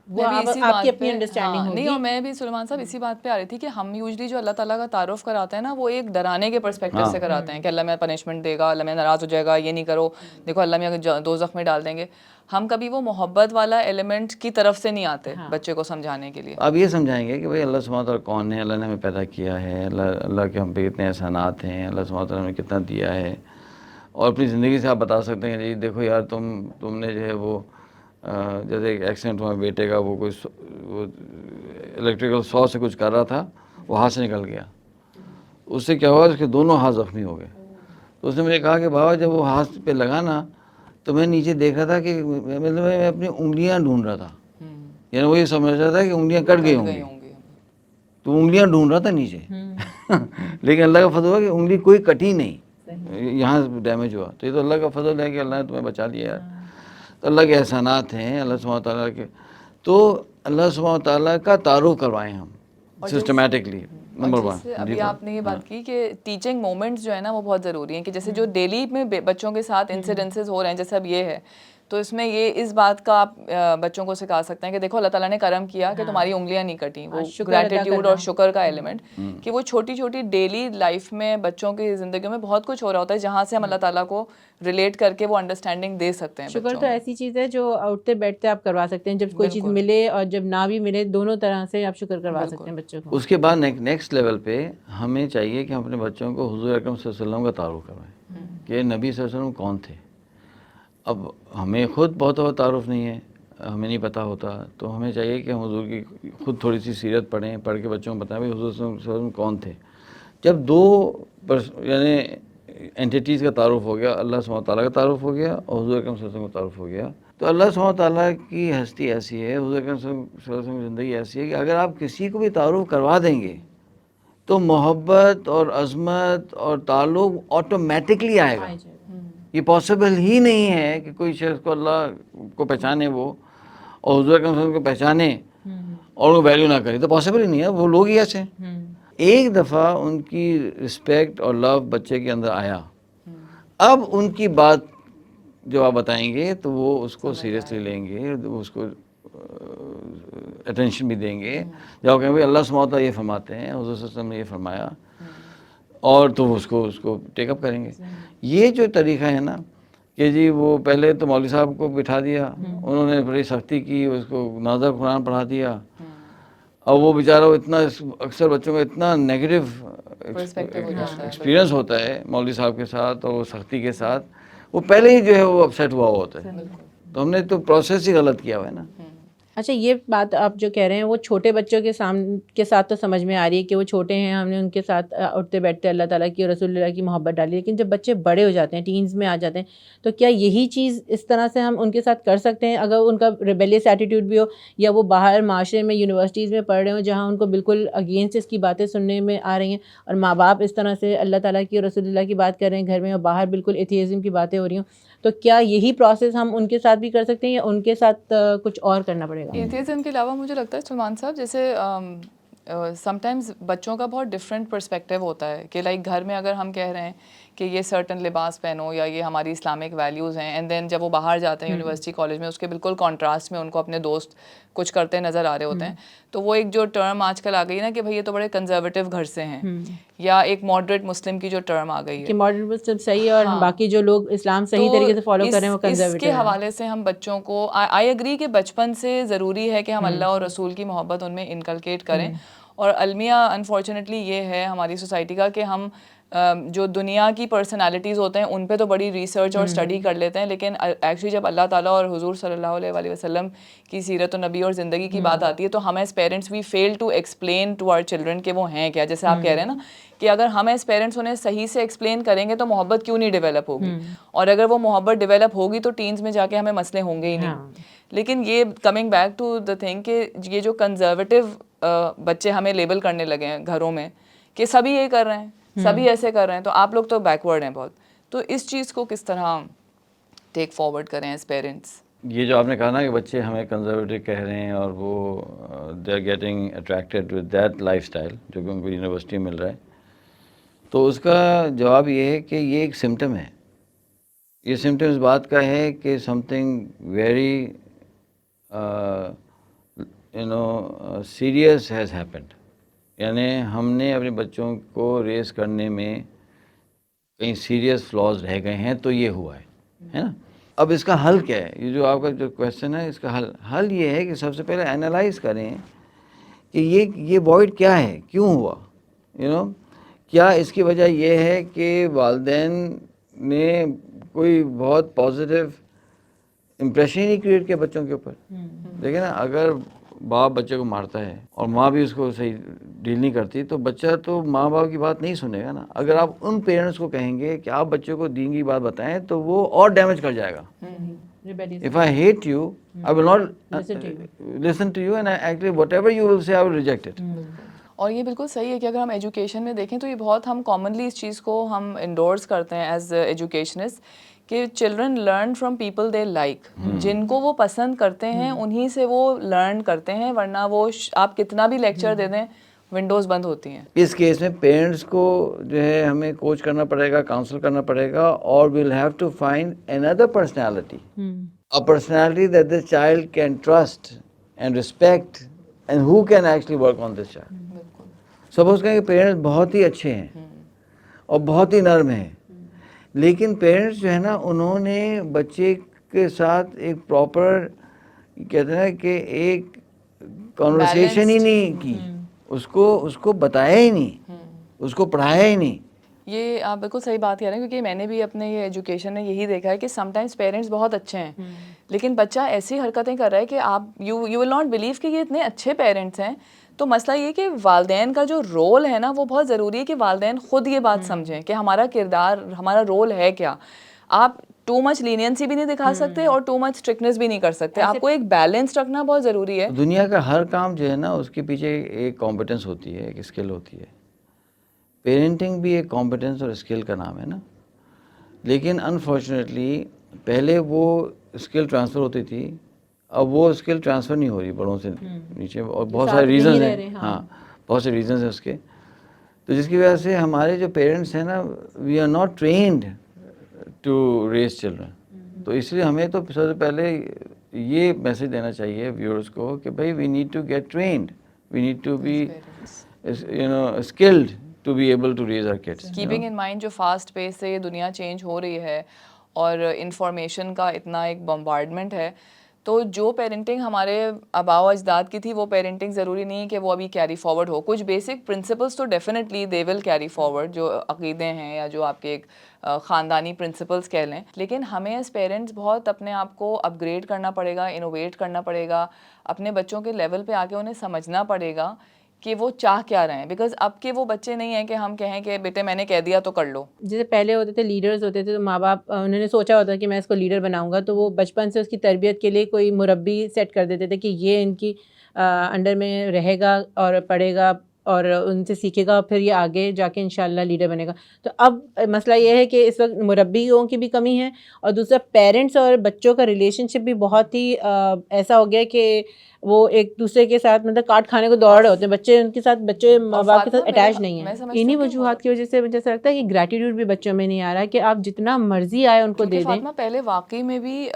نہیں، اور میں بھی سلیمان صاحب اسی بات پہ آ رہی تھی کہ ہم یوزلی جو اللہ تعالیٰ کا تعارف کراتے ہیں نا وہ ایک ڈرانے کے پرسپیکٹو سے کراتے ہیں کہ اللہ میں پنشمنٹ دے گا، اللہ میں ناراض ہو جائے گا، یہ نہیں کرو، دیکھو اللہ میں دوزخ میں ڈال دیں گے. ہم کبھی وہ محبت والا ایلیمنٹ کی طرف سے نہیں آتے بچے کو سمجھانے کے لیے. آپ یہ سمجھائیں گے کہ بھائی اللہ سبحانہ تعالیٰ کون ہے، اللہ نے ہمیں پیدا کیا ہے، اللہ کے ہم پہ کتنے احسانات ہیں، اللہ سبحانہ تعالیٰ نے کتنا دیا ہے. اور اپنی زندگی سے آپ بتا سکتے ہیں جی دیکھو یار تم نے جو ہے وہ جیسے ایک ایکسیڈنٹ ہوا بیٹے کا، وہ کوئی الیکٹریکل سو سے کچھ کر رہا تھا، وہ ہاتھ سے نکل گیا. اس سے کیا ہوا، اس کے دونوں ہاتھ زخمی ہو گئے. تو اس نے مجھے کہا کہ بابا جب وہ ہاتھ پہ لگا نا تو میں نیچے دیکھ رہا تھا کہ مطلب میں اپنی انگلیاں ڈھونڈ رہا تھا، یعنی وہ یہ سمجھ رہا تھا کہ انگلیاں کٹ گئی ہوں گی، تو انگلیاں ڈھونڈ رہا تھا نیچے. لیکن اللہ کا فضل ہوا کہ انگلی کوئی کٹی نہیں، یہاں ڈیمیج ہوا. تو یہ تو اللہ کا فضل ہے کہ اللہ نے تمہیں بچا لیا ہے. تو اللہ کے احسانات ہیں اللہ سبحانہ تعالیٰ کے. تو اللہ سبحانہ تعالیٰ کا تعارف کروائیں ہم سسٹمیٹکلی. نمبر 1 ابھی آپ نے یہ بات کی کہ ٹیچنگ مومنٹس جو ہے نا وہ بہت ضروری ہیں، کہ جیسے جو ڈیلی میں بچوں کے ساتھ انسیڈنسز ہو رہے ہیں جیسے اب یہ ہے، تو اس میں یہ اس بات کا آپ بچوں کو سکھا سکتے ہیں کہ دیکھو اللہ تعالیٰ نے کرم کیا کہ تمہاری انگلیاں نہیں کٹیں. وہ گریٹیٹیوڈ اور شکر کا ایلیمنٹ کہ وہ چھوٹی چھوٹی ڈیلی لائف میں بچوں کی زندگیوں میں بہت کچھ ہو رہا ہوتا ہے جہاں سے ہم اللہ تعالیٰ کو ریلیٹ کر کے وہ انڈرسٹینڈنگ دے سکتے ہیں. شکر تو ایسی چیز ہے جو اٹھتے بیٹھتے آپ کروا سکتے ہیں، جب کوئی چیز ملے اور جب نہ بھی ملے دونوں طرح سے آپ شکر کروا سکتے ہیں بچوں کو. اس کے بعد نیکسٹ لیول پہ ہمیں چاہیے کہ ہم اپنے بچوں کو حضور اکرم صلی اللہ علیہ وسلم کا تعارف کروائیں کہ نبی صلی اللہ علیہ وسلم کون تھے. اب ہمیں خود بہت تعارف نہیں ہے، ہمیں نہیں پتہ ہوتا، تو ہمیں چاہیے کہ ہم حضور کی خود تھوڑی سی سیرت پڑھیں، پڑھ کے بچوں کو بتائیں بھائی حضور صلی اللہ علیہ وسلم کون تھے. جب دو یعنی اینٹیٹیز کا تعارف ہو گیا, اللہ سبحانہ تعالیٰ کا تعارف ہو گیا اور حضور اکرم صلی اللہ علیہ وسلم کا تعارف ہو گیا, تو اللہ سبحانہ تعالیٰ کی ہستی ایسی ہے, حضور اکرم صلی اللہ علیہ وسلم کی زندگی ایسی ہے کہ اگر آپ کسی کو بھی تعارف کروا دیں گے تو محبت اور عظمت اور تعلق آٹومیٹکلی آئے گا. یہ پاسبل ہی نہیں ہے کہ کوئی شخص کو اللہ کو پہچانے وہ اور حضور اکرم صلی اللہ علیہ وسلم کو پہچانے اور وہ ویلیو نہ کرے, تو پاسبل ہی نہیں ہے. وہ لوگ ہی ایسے ہیں. ایک دفعہ ان کی رسپیکٹ اور لو بچے کے اندر آیا, اب ان کی بات جو آپ بتائیں گے تو وہ اس کو سیریسلی لیں گے, اس کو اٹینشن بھی دیں گے. جب کہیں بھائی اللہ سبحانہ وتعالیٰ یہ فرماتے ہیں, حضور صلی اللہ علیہ وسلم نے یہ فرمایا, اور تو اس کو ٹیک اپ کریں گے. یہ جو طریقہ ہے نا کہ جی وہ پہلے تو مولوی صاحب کو بٹھا دیا, انہوں نے بڑی سختی کی, اس کو نازک قرآن پڑھا دیا, اور وہ بیچارہ اتنا اکثر بچوں کا اتنا نیگیٹو ایکسپیرینس ہوتا ہے مولوی صاحب کے ساتھ اور وہ سختی کے ساتھ, وہ پہلے ہی جو ہے وہ اپسیٹ ہوا ہوتا ہے. تو ہم نے تو پروسیس ہی غلط کیا ہوا ہے نا. اچھا یہ بات آپ جو کہہ رہے ہیں وہ چھوٹے بچوں کے ساتھ تو سمجھ میں آ رہی ہے کہ وہ چھوٹے ہیں, ہم نے ان کے ساتھ اٹھتے بیٹھتے اللہ تعالیٰ کی اور رسول اللہ کی محبت ڈالی, لیکن جب بچے بڑے ہو جاتے ہیں, ٹینز میں آ جاتے ہیں, تو کیا یہی چیز اس طرح سے ہم ان کے ساتھ کر سکتے ہیں اگر ان کا ریبیلیس ایٹیٹیوڈ بھی ہو, یا وہ باہر معاشرے میں یونیورسٹیز میں پڑھ رہے ہوں جہاں ان کو بالکل اگینسٹ اس کی باتیں سننے میں آ رہی ہیں, اور ماں باپ اس طرح سے اللہ تعالیٰ کی اور رسول اللہ کی بات کر رہے ہیں گھر میں, اور باہر بالکل ایتھیزم کی باتیں ہو رہی ہوں, تو کیا یہی پروسیس ہم ان کے ساتھ بھی کر سکتے ہیں یا ان کے ساتھ کچھ اور کرنا پڑے گا؟ ایتھیزم کے علاوہ مجھے لگتا ہے سلمان صاحب جیسے سم ٹائمز بچوں کا بہت ڈفرینٹ پرسپیکٹیو ہوتا ہے کہ لائک گھر میں اگر ہم کہہ رہے ہیں کہ یہ سرٹن لباس پہنو یا یہ ہماری اسلامک ویلیوز ہیں, اینڈ دین جب وہ باہر جاتے ہیں یونیورسٹی کالج میں اس کے بالکل کانٹراسٹ میں ان کو اپنے دوست کچھ کرتے نظر آ رہے ہوتے ہیں, تو وہ ایک جو ٹرم آج کل آ گئی نا کہ بھائی یہ تو بڑے کنزرویٹو گھر سے ہیں, یا ایک ماڈریٹ مسلم کی جو ٹرم آ گئی ہے کہ ماڈرن مسلم صحیح ہے اور باقی جو لوگ اسلام صحیح طریقے سے فالو کر رہے ہیں وہ کنزرویٹو ہیں. اس کے حوالے سے ہم بچوں کو آئی ایگری کہ بچپن سے ضروری ہے کہ ہم اللہ اور رسول کی محبت ان میں انکلکیٹ کریں, اور المیہ انفارچونیٹلی یہ ہے ہماری سوسائٹی کا کہ ہم جو دنیا کی پرسنالٹیز ہوتے ہیں ان پہ تو بڑی ریسرچ اور اسٹڈی کر لیتے ہیں, لیکن ایکچولی جب اللہ تعالیٰ اور حضور صلی اللہ علیہ وآلہ وسلم کی سیرت و نبی اور زندگی کی بات آتی ہے تو ہم as parents we fail to explain to our children کہ وہ ہیں کیا. جیسے آپ کہہ رہے ہیں نا کہ اگر ہم ایز پیرنٹس انہیں صحیح سے ایکسپلین کریں گے تو محبت کیوں نہیں ڈیولپ ہوگی, اور اگر وہ محبت ڈیولپ ہوگی تو ٹینز میں جا کے ہمیں مسئلے ہوں گے ہی نہیں. لیکن یہ coming back to the thing کہ یہ جو کنزرویٹو بچے ہمیں لیبل کرنے لگے ہیں گھروں میں کہ سبھی یہ کر رہے ہیں, سبھی ایسے کر رہے ہیں, تو آپ لوگ تو بیکورڈ ہیں بہت, تو اس چیز کو کس طرح ٹیک فارورڈ کریں ایز پیرنٹس؟ یہ جو آپ نے کہا نا کہ بچے ہمیں کنزرویٹو کہہ رہے ہیں اور وہ they are getting attracted with that lifestyle جو کہ ان کو یونیورسٹی میں مل رہا ہے, تو اس کا جواب یہ ہے کہ یہ ایک سمٹم ہے. یہ سمٹم اس بات کا ہے کہ some thing very serious has happened. یعنی ہم نے اپنے بچوں کو ریز کرنے میں کہیں سیریس فلاز رہ گئے ہیں, تو یہ ہوا ہے نا. اب اس کا حل کیا ہے؟ یہ جو آپ کا جو کویشچن ہے اس کا حل یہ ہے کہ سب سے پہلے اینالائز کریں کہ یہ وائڈ کیا ہے, کیوں ہوا, کیا اس کی وجہ یہ ہے کہ والدین نے کوئی بہت پازیٹیو امپریشن ہی نہیں کریٹ کیا بچوں کے اوپر. دیکھیں نا, اگر باپ بچے کو مارتا ہے اور ماں بھی اس کو صحیح ڈیل نہیں کرتی تو بچہ تو ماں باپ کی بات نہیں سنے گا نا. اگر آپ ان پیرنٹس کو کہیں گے کہ آپ بچوں کو دین کی بات بتائیں تو وہ اور ڈیمیج کر جائے گا. If I hate you, I will not listen to you and actually whatever you will say, I will reject it. اور یہ بالکل صحیح ہے کہ اگر ہم ایجوکیشن میں دیکھیں تو یہ بہت ہم کامنلی اس چیز کو ہم انڈورس کرتے ہیں ایز ایجوکیشنسٹ کہ children learn from people they like, جن کو وہ پسند کرتے ہیں انہی سے وہ لرن کرتے ہیں, ورنہ وہ آپ کتنا بھی لیکچر دے دیں ونڈوز بند ہوتی ہیں. اس کیس میں پیرنٹس کو جو ہے ہمیں کوچ کرنا پڑے گا, کاؤنسل کرنا پڑے گا, اور we'll have to find another personality, a personality that this child can trust and respect and who can actually work on this child. Suppose کریں کہ پیرنٹس بہت ہی اچھے ہیں اور بہت ہی نرم ہیں, لیکن پیرنٹس جو ہے نا انہوں نے بچے کے ساتھ ایک پراپر کہتے ہیں کہ ایک کانورسیشن ہی نہیں کی, اس کو بتایا ہی نہیں, اس کو پڑھایا ہی نہیں. یہ آپ بالکل صحیح بات کہہ رہے ہیں, کیونکہ میں نے بھی اپنے یہ ایجوکیشن میں یہی دیکھا ہے کہ سم ٹائمس پیرنٹس بہت اچھے ہیں لیکن بچہ ایسی حرکتیں کر رہا ہے کہ آپ یو ول ناٹ بلیو کہ یہ اتنے اچھے پیرنٹس ہیں, تو مسئلہ یہ کہ والدین کا جو رول ہے نا وہ بہت ضروری ہے کہ والدین خود یہ بات سمجھیں کہ ہمارا کردار, ہمارا رول ہے کیا. آپ ٹو مچ لینینسی بھی نہیں دکھا سکتے اور ٹو مچ اسٹرکٹنس بھی نہیں کر سکتے, آپ کو ایک بیلنس رکھنا بہت ضروری ہے. دنیا کا ہر کام جو ہے نا اس کے پیچھے ایک کمپیٹنس ہوتی ہے, ایک اسکل ہوتی ہے. پیرنٹنگ بھی ایک کمپیٹنس اور اسکل کا نام ہے نا, لیکن انفارچونیٹلی پہلے وہ اسکل ٹرانسفر ہوتی تھی, اب وہ اسکل ٹرانسفر نہیں ہو رہی بڑوں سے نیچے, اور بہت سارے ریزنز ہیں. ہاں بہت سے ریزنز ہیں اس کے, تو جس کی وجہ سے ہمارے جو پیرنٹس ہیں نا we are not trained to raise children. تو اس لیے ہمیں تو سب سے پہلے یہ میسج دینا چاہیے ویورز کو کہ بھائی we need to get trained, we need to be skilled to be able to raise our kids. Keeping in mind جو فاسٹ پیس سے یہ دنیا چینج ہو رہی ہے اور انفارمیشن کا اتنا ایک بمبارڈمنٹ ہے, تو جو پیرنٹنگ ہمارے آباء و اجداد کی تھی وہ پیرنٹنگ ضروری نہیں کہ وہ ابھی کیری فارورڈ ہو. کچھ بیسک پرنسپلس تو definitely they will carry forward, جو عقیدے ہیں یا جو آپ کے ایک خاندانی پرنسپلس کہہ لیں, لیکن ہمیں ایز پیرنٹس بہت اپنے آپ کو اپ گریڈ کرنا پڑے گا, انوویٹ کرنا پڑے گا, اپنے بچوں کے لیول پہ آ کے انہیں سمجھنا پڑے گا کہ وہ چاہ کیا رہے ہیں. بیکاز اب کے وہ بچے نہیں ہیں کہ ہم کہیں کہ بیٹے میں نے کہہ دیا تو کر لو. جیسے پہلے ہوتے تھے لیڈرز ہوتے تھے, تو ماں باپ انہوں نے سوچا ہوتا کہ میں اس کو لیڈر بناؤں گا, تو وہ بچپن سے اس کی تربیت کے لیے کوئی مربی سیٹ کر دیتے تھے کہ یہ ان کی انڈر میں رہے گا اور پڑھے گا اور ان سے سیکھے گا, پھر یہ آگے جا کے انشاءاللہ لیڈر بنے گا. تو اب مسئلہ یہ ہے کہ اس وقت مربیوں کی بھی کمی ہے, اور دوسرا پیرنٹس اور بچوں کا ریلیشن شپ بھی بہت ہی ایسا ہو گیا کہ وہ ایک دوسرے کے ساتھ مطلب کاٹ کھانے کو دوڑ رہے ہوتے ہیں بچے, ان کے ساتھ بچے ماں باپ کے ساتھ اٹیچ نہیں ہیں. انہی وجوہات کی وجہ سے مجھے ایسا لگتا ہے کہ گریٹیٹیوڈ بھی بچوں میں نہیں آ رہا ہے کہ آپ جتنا مرضی آئے ان کو دے دیں. فاطمہ پہلے واقعی میں بھی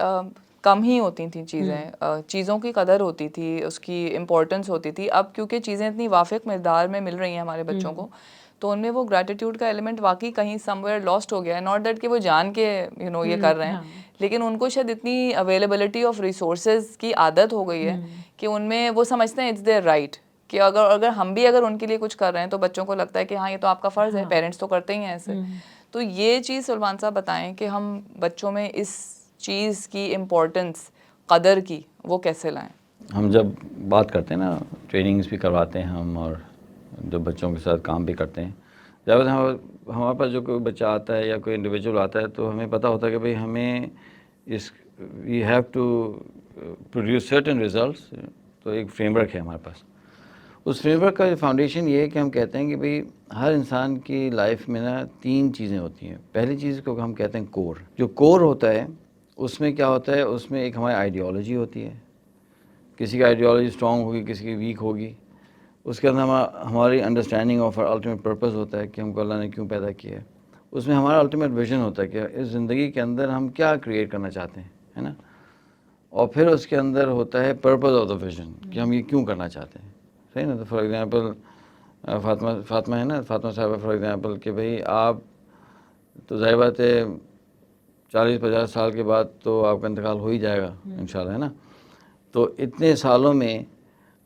کم ہی ہوتی تھیں چیزیں, چیزوں کی قدر ہوتی تھی, اس کی امپورٹنس ہوتی تھی. اب کیونکہ چیزیں اتنی وافق مقدار میں مل رہی ہیں ہمارے بچوں کو, تو ان میں وہ گریٹیٹیوڈ کا ایلیمنٹ واقعی کہیں سم ویئر لاسٹ ہو گیا ہے. ناٹ دیٹ کہ وہ جان کے یہ کر رہے ہیں, لیکن ان کو شاید اتنی اویلیبلٹی آف ریسورسز کی عادت ہو گئی ہے کہ ان میں وہ سمجھتے ہیں اٹس دیئر رائٹ, کہ اگر ہم بھی اگر ان کے لیے کچھ کر رہے ہیں تو بچوں کو لگتا ہے کہ ہاں یہ تو آپ کا فرض ہے, پیرنٹس تو کرتے ہی ہیں ایسے. تو یہ چیز سلمان صاحب بتائیں کہ ہم بچوں میں اس چیز کی امپورٹنس, قدر کی, وہ کیسے لائیں؟ ہم جب بات کرتے ہیں نا, ٹریننگز بھی کرواتے ہیں ہم, اور جب بچوں کے ساتھ کام بھی کرتے ہیں, جب ہمارے پاس جو کوئی بچہ آتا ہے یا کوئی انڈیویجول آتا ہے تو ہمیں پتہ ہوتا ہے کہ بھئی ہمیں we have to produce certain results. تو ایک فریم ورک ہے ہمارے پاس. اس فریم ورک کا فاؤنڈیشن یہ ہے کہ ہم کہتے ہیں کہ بھئی ہر انسان کی لائف میں نا 3 چیزیں ہوتی ہیں. پہلی چیز کو ہم کہتے ہیں کور. جو کور ہوتا ہے اس میں کیا ہوتا ہے, اس میں ایک ہماری آئیڈیالوجی ہوتی ہے. کسی کی آئیڈیالوجی اسٹرانگ ہوگی, کسی کی ویک ہوگی. اس کے اندر ہماری انڈرسٹینڈنگ آف الٹیمیٹ پرپز ہوتا ہے کہ ہم کو اللہ نے کیوں پیدا کیا ہے. اس میں ہمارا الٹیمیٹ ویژن ہوتا ہے کہ اس زندگی کے اندر ہم کیا کریٹ کرنا چاہتے ہیں, ہے نا. اور پھر اس کے اندر ہوتا ہے پرپز آف دا ویژن, کہ ہم یہ کیوں کرنا چاہتے ہیں. صحیح نا. تو فار ایگزامپل فاطمہ ہے نا, فاطمہ صاحبہ فار ایگزامپل, کہ بھئی آپ تو ظاہر بات ہے 40-50 سال کے بعد تو آپ کا انتقال ہو ہی جائے گا انشاءاللہ, ہے نا. تو اتنے سالوں میں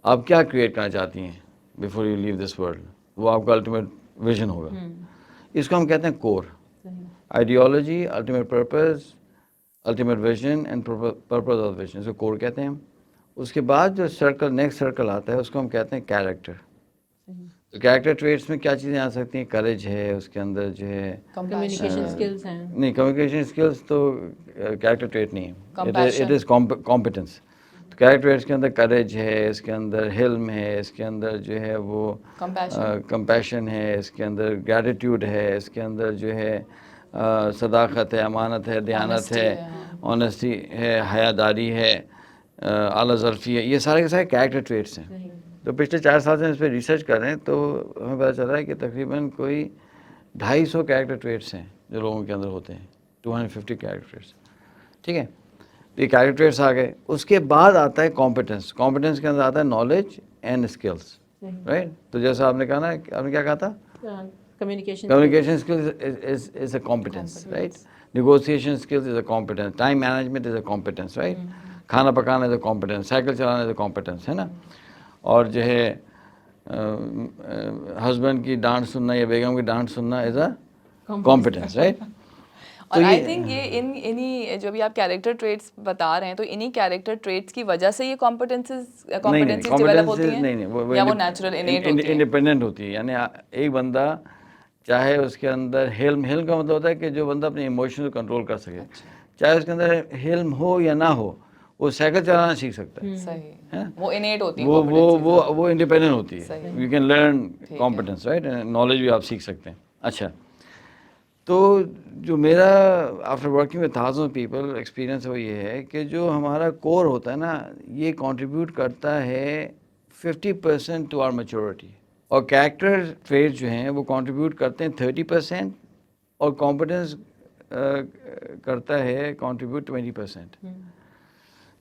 آپ کیا کریٹ کرنا چاہتی ہیں before you leave this world, وہ آپ کا الٹیمیٹ ویژن ہوگا. اس کو ہم کہتے ہیں core. Ideology, ultimate purpose, ultimate vision and purpose of vision, اس کو کور کہتے ہیں ہم. اس کے بعد جو سرکل, نیکسٹ سرکل آتا ہے, اس کو ہم کہتے ہیں کیریکٹر. تو کیریکٹر ٹریٹس میں کیا چیزیں آ سکتی ہیں, کریج ہے, اس کے اندر جو ہے کمیونیکیشن اسکلز ہیں. نہیں, کمیونیکیشن اسکلس تو کیریکٹر ٹریٹ نہیں ہے, اٹ از کمپیٹنس. تو کیریکٹر ٹریٹس کے اندر کریج ہے, اس کے اندر حلم ہے, اس کے اندر جو ہے وہ کمپیشن ہے, اس کے اندر گریٹیٹیوڈ ہے, اس کے اندر جو ہے صداقت ہے, امانت ہے, دیانت ہے, آنیسٹی ہے, حیاداری ہے, اعلیٰ ظرفی ہے. یہ سارے کے سارے کیریکٹر ٹریٹس ہیں. تو پچھلے 4 سال سے اس پہ ریسرچ کر رہے ہیں, تو ہمیں پتہ چل رہا ہے کہ تقریباً کوئی 250 کیریکٹر ٹریٹس ہیں جو لوگوں کے اندر ہوتے ہیں, 250 کیریکٹر ٹریٹس. ٹھیک ہے, تو یہ کیریکٹر ٹریٹس آ گئے. اس کے بعد آتا ہے کمپیٹنس. کمپیٹنس کے اندر آتا ہے نالج اینڈ اسکلس, رائٹ. تو جیسا آپ نے کہا نا, آپ نے کیا کہا تھا, communication skills is a competence, right. Negotiation skills is a competence. Time management is a competence, right. کھانا پکانا از اے کمپیٹنس. سائیکل چلانا از اے کمپیٹنس, ہے نا. اور جو ہے ہسبینڈ کی ڈانٹ سننا یا بیگم کی ڈانٹ سننا از اے کمپیٹنس, رائٹ. اور آئی تھنک یہ انہی جو بھی آپ کیریکٹر ٹریٹس بتا رہے ہیں تو انہی کیریکٹر ٹریٹس کی وجہ سے یہ کمپٹنسز ڈیولپ ہوتی ہیں یا وہ نیچرل انیٹ ہوتی ہیں؟ انڈیپینڈنٹ ہوتی ہے. یعنی ایک بندہ چاہے اس کے اندر حلم کا مطلب ہوتا ہے کہ جو بندہ اپنے ایموشن کو کنٹرول کر سکے, چاہے اس کے اندر حلم ہو یا نہ ہو, وہ سائیکل چلانا سیکھ سکتا ہے. صحیح, وہ انیٹ ہوتی ہیں, وہ انڈیپینڈنٹ ہوتی ہے. You can learn competence, right, knowledge بھی آپ سیکھ سکتے ہیں. اچھا, تو جو میرا after working with thousand people experience ہے وہ یہ ہے کہ جو ہمارا کور ہوتا ہے نا, یہ کنٹریبیوٹ کرتا ہے 50% ٹو آر میچورٹی, اور کریکٹر ٹریٹ جو ہیں وہ کنٹریبیوٹ کرتے ہیں 30%, اور کمپٹنس کرتا ہے کنٹریبیوٹ 20%.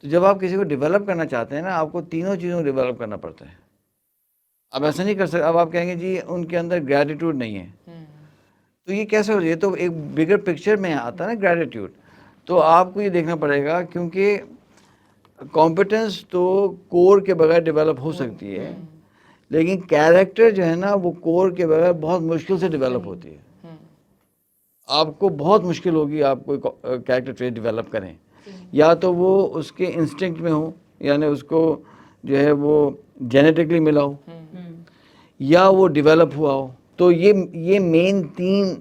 تو جب آپ کسی کو ڈیولپ کرنا چاہتے ہیں نا, آپ کو تینوں چیزوں کو ڈیولپ کرنا پڑتا ہے. اب ایسا نہیں کر سکتے, اب آپ کہیں گے جی ان کے اندر گریٹیٹیوڈ نہیں ہے, تو یہ کیسے ہو, یہ تو ایک بگر پکچر میں آتا ہے نا گریٹیٹیوڈ. تو آپ کو یہ دیکھنا پڑے گا, کیونکہ کمپٹنس تو کور کے بغیر ڈیولپ ہو سکتی ہے, لیکن کیریکٹر جو ہے نا وہ کور کے بغیر بہت مشکل سے ڈیولپ ہوتی ہے. آپ کو بہت مشکل ہوگی آپ کو کیریکٹر ٹریٹ ڈیولپ کریں, یا تو وہ اس کے انسٹنکٹ میں ہو, یعنی اس کو جو ہے وہ جینیٹکلی ملا ہو, یا وہ ڈیولپ ہوا ہو. تو یہ مین 3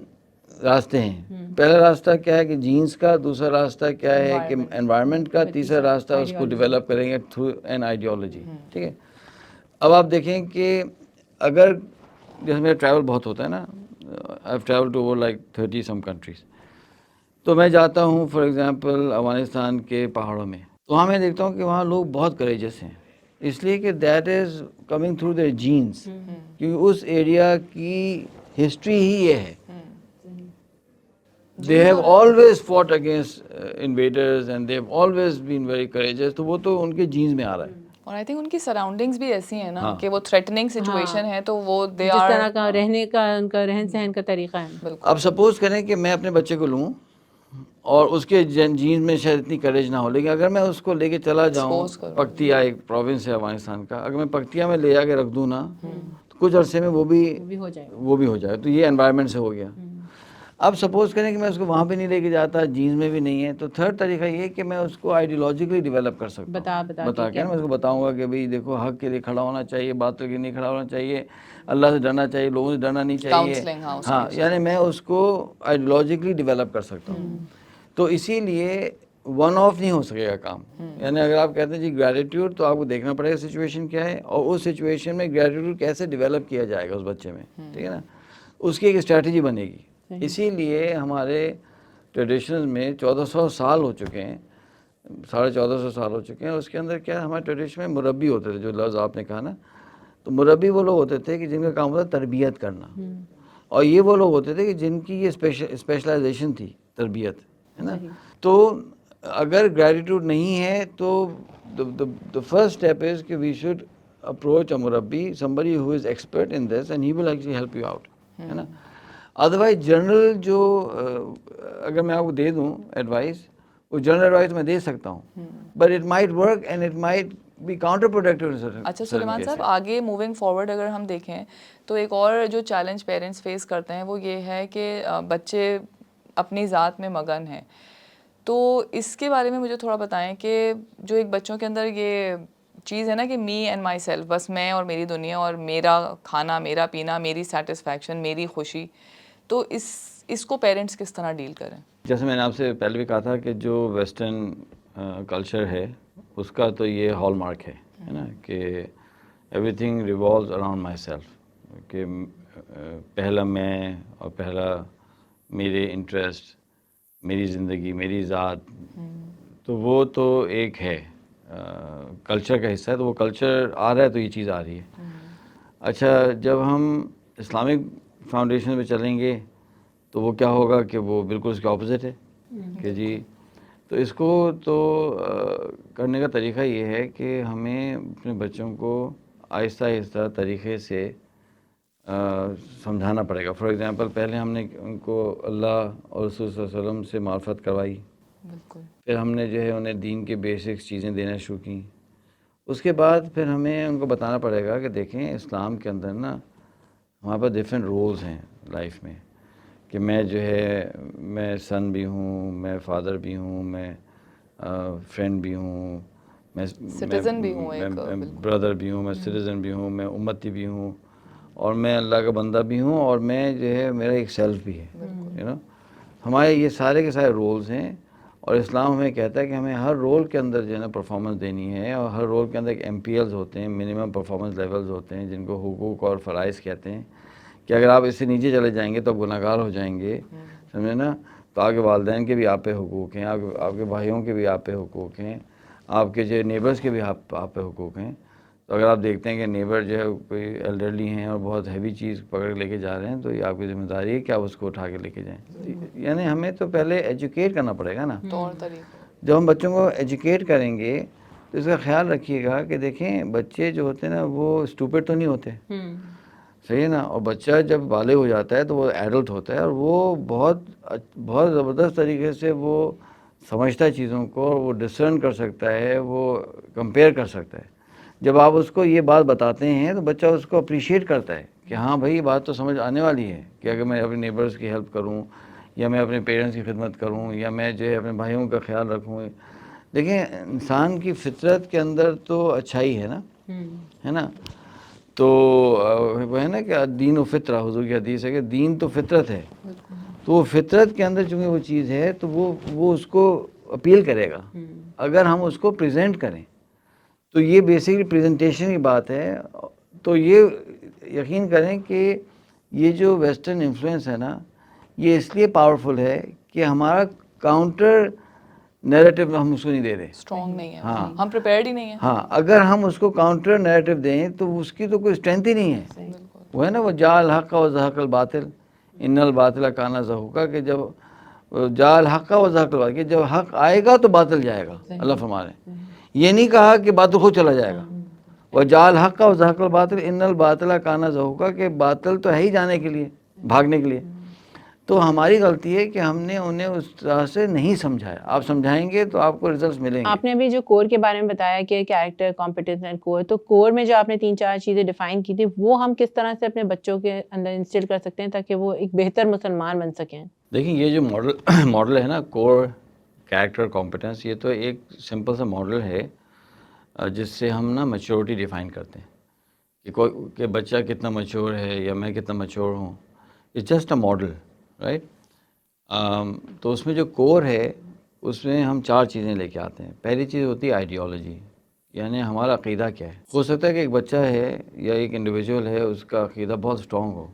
راستے ہیں. پہلا راستہ کیا ہے کہ جینز کا, دوسرا راستہ کیا ہے کہ انوائرمنٹ کا, تیسرا راستہ اس کو ڈیولپ کریں گے تھرو این آئیڈیالوجی. ٹھیک ہے. اب آپ دیکھیں کہ اگر جیسے میرا ٹریول بہت ہوتا ہے نا, I have travel to over like 30 some countries, تو میں جاتا ہوں فار ایگزامپل افغانستان کے پہاڑوں میں, تو وہاں میں دیکھتا ہوں کہ وہاں لوگ بہت کریجس ہیں, اس لیے کہ that is coming through their genes, کیونکہ اس ایریا کی ہسٹری ہی یہ ہے. They have always fought against invaders and they have always been very courageous, تو وہ تو ان کے جینز میں آ رہا ہے. اور آئی تھنک ان کی سراؤنڈنگس بھی ایسی ہیں نا کہ وہ تھریٹننگ سچویشن ہے تو وہ دے جس آر طرح کا رہنے کا ان کا رہن سہن کا طریقہ ہے. اب سپوز کریں کہ میں اپنے بچے کو لوں اور اس کے جینز میں شاید اتنی کریج نہ ہو, لیکن اگر میں اس کو لے کے چلا جاؤں, پکتیا ایک پروونس ہے افغانستان کا, اگر میں پکتیا میں لے جا کے رکھ دوں نا, تو کچھ عرصے میں وہ بھی ہو جائے. تو یہ انوائرمنٹ سے ہو گیا. اب سپوز کریں کہ میں اس کو وہاں پہ نہیں لے کے جاتا, جینز میں بھی نہیں ہے, تو تھرڈ طریقہ یہ ہے کہ میں اس کو آئیڈیالوجیکلی ڈیولپ کر سکتا ہوں. بتا کے میں اس کو بتاؤں گا کہ بھئی دیکھو حق کے لیے کھڑا ہونا چاہیے, باتوں کے لیے نہیں کھڑا ہونا چاہیے, اللہ سے ڈرنا چاہیے, لوگوں سے ڈرنا نہیں چاہیے. ہاں, یعنی میں اس کو آئیڈیالوجیکلی ڈیولپ کر سکتا ہوں. تو اسی لیے ون آف نہیں ہو سکے گا کام. یعنی اگر آپ کہتے ہیں جی گریٹیٹیوڈ, تو آپ کو دیکھنا پڑے گا سچویشن کیا ہے, اور اس سچویشن میں گریٹیٹیوڈ کیسے ڈیولپ کیا جائے گا اس بچے میں. ٹھیک ہے نا, اس کی ایک اسٹریٹجی بنے گی. اسی لیے ہمارے ٹریڈیشنز میں 1400 سال ہو چکے ہیں, 1450 سال ہو چکے ہیں. اس کے اندر کیا ہمارے ٹریڈیشن میں مربی ہوتے تھے, جو لفظ آپ نے کہا نا, تو مربی وہ لوگ ہوتے تھے کہ جن کا کام ہوتا تھا تربیت کرنا, اور یہ وہ لوگ ہوتے تھے کہ جن کی یہ اسپیشلائزیشن تھی تربیت, ہے نا. تو اگر گریٹیٹیوڈ نہیں ہے تو the first step is کہ we should approach a مربی, somebody who is expert in this and he will actually help you out, ہے نا. ادروائز جنرل جو اگر میں آپ کو دے دوں ایڈوائس, وہ جنرل ایڈوائس میں دے سکتا ہوں, but it might work and it might be counterproductive. اچھا سلیمان صاحب, آگے موونگ فارورڈ اگر ہم دیکھیں تو ایک اور جو چیلنج پیرنٹس فیس کرتے ہیں وہ یہ ہے کہ بچے اپنی ذات میں مگن ہیں. تو اس کے بارے میں مجھے تھوڑا بتائیں کہ جو ایک بچوں کے اندر یہ چیز ہے نا کہ می اینڈ مائی سیلف, بس میں اور میری دنیا, اور میرا کھانا, میرا پینا, میری سیٹسفیکشن, میری خوشی, تو اس کو پیرنٹس کس طرح ڈیل کریں؟ جیسے میں نے آپ سے پہلے بھی کہا تھا کہ جو ویسٹرن کلچر ہے اس کا تو یہ ہال مارک ہے نا, کہ every thing revolves around my self, کہ پہلا میں, اور پہلا میرے انٹرسٹ, میری زندگی, میری ذات. تو وہ تو ایک ہے کلچر کا حصہ ہے, تو وہ کلچر آ رہا ہے تو یہ چیز آ رہی ہے. اچھا, جب ہم اسلامک فاؤنڈیشن پہ چلیں گے تو وہ کیا ہوگا کہ وہ بالکل اس کے اپوزٹ ہے کہ جی, تو اس کو تو کرنے کا طریقہ یہ ہے کہ ہمیں اپنے بچوں کو آہستہ آہستہ طریقے سے سمجھانا پڑے گا. فار ایگزامپل, پہلے ہم نے ان کو اللہ اور رسول صلی اللہ علیہ وسلم سے معرفت کروائی, پھر ہم نے جو ہے انہیں دین کے بیسکس چیزیں دینا شروع کیں. اس کے بعد پھر ہمیں ان کو بتانا پڑے گا کہ دیکھیں اسلام کے اندر نا ہمارے پاس ڈفرینٹ رولز ہیں لائف میں, کہ کہ میں جو ہے میں سن بھی ہوں، میں فادر بھی ہوں، میں فرینڈ بھی ہوں، میں Citizen بھی ہوں ایک، بردر بھی ہوں، میں سٹیزن بھی ہوں، میں امتی بھی ہوں، اور میں اللہ کا بندہ بھی ہوں، اور میں جو ہے میرا ایک سیلف بھی ہے. یو نو ہمارے یہ سارے کے سارے رولز ہیں، اور اسلام ہمیں کہتا ہے کہ ہمیں ہر رول کے اندر جو ہے نا پرفارمنس دینی ہے، اور ہر رول کے اندر ایک MPLs ہوتے ہیں، منیمم پرفارمنس لیولز ہوتے ہیں، جن کو حقوق اور فرائض کہتے ہیں، کہ اگر آپ اس سے نیچے چلے جائیں گے تو آپ گناہ گار ہو جائیں گے، سمجھے نا. تو آپ کے والدین کے بھی آپ پہ حقوق ہیں، آپ کے بھائیوں کے بھی آپ پہ حقوق ہیں، آپ کے جو نیبرز کے بھی آپ پہ حقوق ہیں. تو اگر آپ دیکھتے ہیں کہ نیبر جو ہے کوئی ایلڈرلی ہیں اور بہت ہیوی چیز پکڑ کے لے کے جا رہے ہیں، تو یہ آپ کی ذمہ داری ہے کہ آپ اس کو اٹھا کے لے کے جائیں. یعنی ہمیں تو پہلے ایجوکیٹ کرنا پڑے گا نا. طور طریقہ. جب ہم بچوں کو ایجوکیٹ کریں گے تو اس کا خیال رکھیے گا کہ دیکھیں بچے جو ہوتے ہیں نا وہ اسٹوپڈ تو نہیں ہوتے، صحیح ہے نا. اور بچہ جب بالغ ہو جاتا ہے تو وہ ایڈلٹ ہوتا ہے، اور وہ بہت زبردست طریقے سے وہ سمجھتا ہے چیزوں کو، اور وہ ڈسرن کر سکتا ہے، وہ کمپیئر کر سکتا ہے. جب آپ اس کو یہ بات بتاتے ہیں تو بچہ اس کو اپریشیٹ کرتا ہے کہ ہاں بھائی یہ بات تو سمجھ آنے والی ہے، کہ اگر میں اپنے نیبرز کی ہیلپ کروں، یا میں اپنے پیرنٹس کی خدمت کروں، یا میں جو ہے اپنے بھائیوں کا خیال رکھوں. دیکھیں انسان کی فطرت کے اندر تو اچھائی ہے نا، ہے نا. تو وہ ہے نا کہ دین و فطرہ، حضور کی حدیث ہے کہ دین تو فطرت ہے. تو وہ فطرت کے اندر چونکہ وہ چیز ہے تو وہ اس کو اپیل کرے گا اگر ہم اس کو پریزنٹ کریں. تو یہ بیسکلی پریزنٹیشن کی بات ہے. تو یہ یقین کریں کہ یہ جو ویسٹرن انفلوئنس ہے نا، یہ اس لیے پاورفل ہے کہ ہمارا کاؤنٹر نیریٹو ہم اس کو نہیں دے رہے. اسٹرانگ نہیں ہے، ہاں ہم پریپیئرڈ ہی نہیں ہیں. ہاں اگر ہم اس کو کاؤنٹر نیریٹو دیں تو اس کی تو کوئی اسٹرینتھ ہی نہیں ہے. وہ ہے نا وہ جا الحق و زہق الباطل ان الباطل کان زہوقا، کہ جب جا الحق و زہق الباطل، کہ جب حق آئے گا تو باطل جائے گا. اللہ فرما رہے ہیں، یہ نہیں کہا کہ باطل خود چلا جائے گا. وہ جا الحق و زہق الباطل ان الباطل کان زہوقا، کہ باطل تو ہے ہی جانے کے لیے، بھاگنے کے لیے. تو ہماری غلطی ہے کہ ہم نے انہیں اس طرح سے نہیں سمجھایا. آپ سمجھائیں گے تو آپ کو ریزلٹس ملیں گے. آپ نے ابھی جو کور کے بارے میں بتایا کہ کیریکٹر، کمپیٹنس اینڈ کور، تو کور میں جو آپ نے 3-4 چیزیں ڈیفائن کی تھی، وہ ہم کس طرح سے اپنے بچوں کے اندر انسٹل کر سکتے ہیں تاکہ وہ ایک بہتر مسلمان بن سکیں؟ دیکھیں یہ جو ماڈل ہے نا، کور، کیریکٹر، کمپیٹنس، یہ تو ایک سمپل سا ماڈل ہے جس سے ہم نا میچورٹی ڈیفائن کرتے ہیں کہ بچہ کتنا میچور ہے یا میں کتنا میچور ہوں. It's just a model, right. تو اس میں جو کور ہے اس میں ہم 4 چیزیں لے کے آتے ہیں. پہلی چیز ہوتی ہے آئیڈیالوجی، یعنی ہمارا عقیدہ کیا ہے. ہو سکتا ہے کہ ایک بچہ ہے یا ایک انڈیویجول ہے، اس کا عقیدہ بہت اسٹرانگ ہو،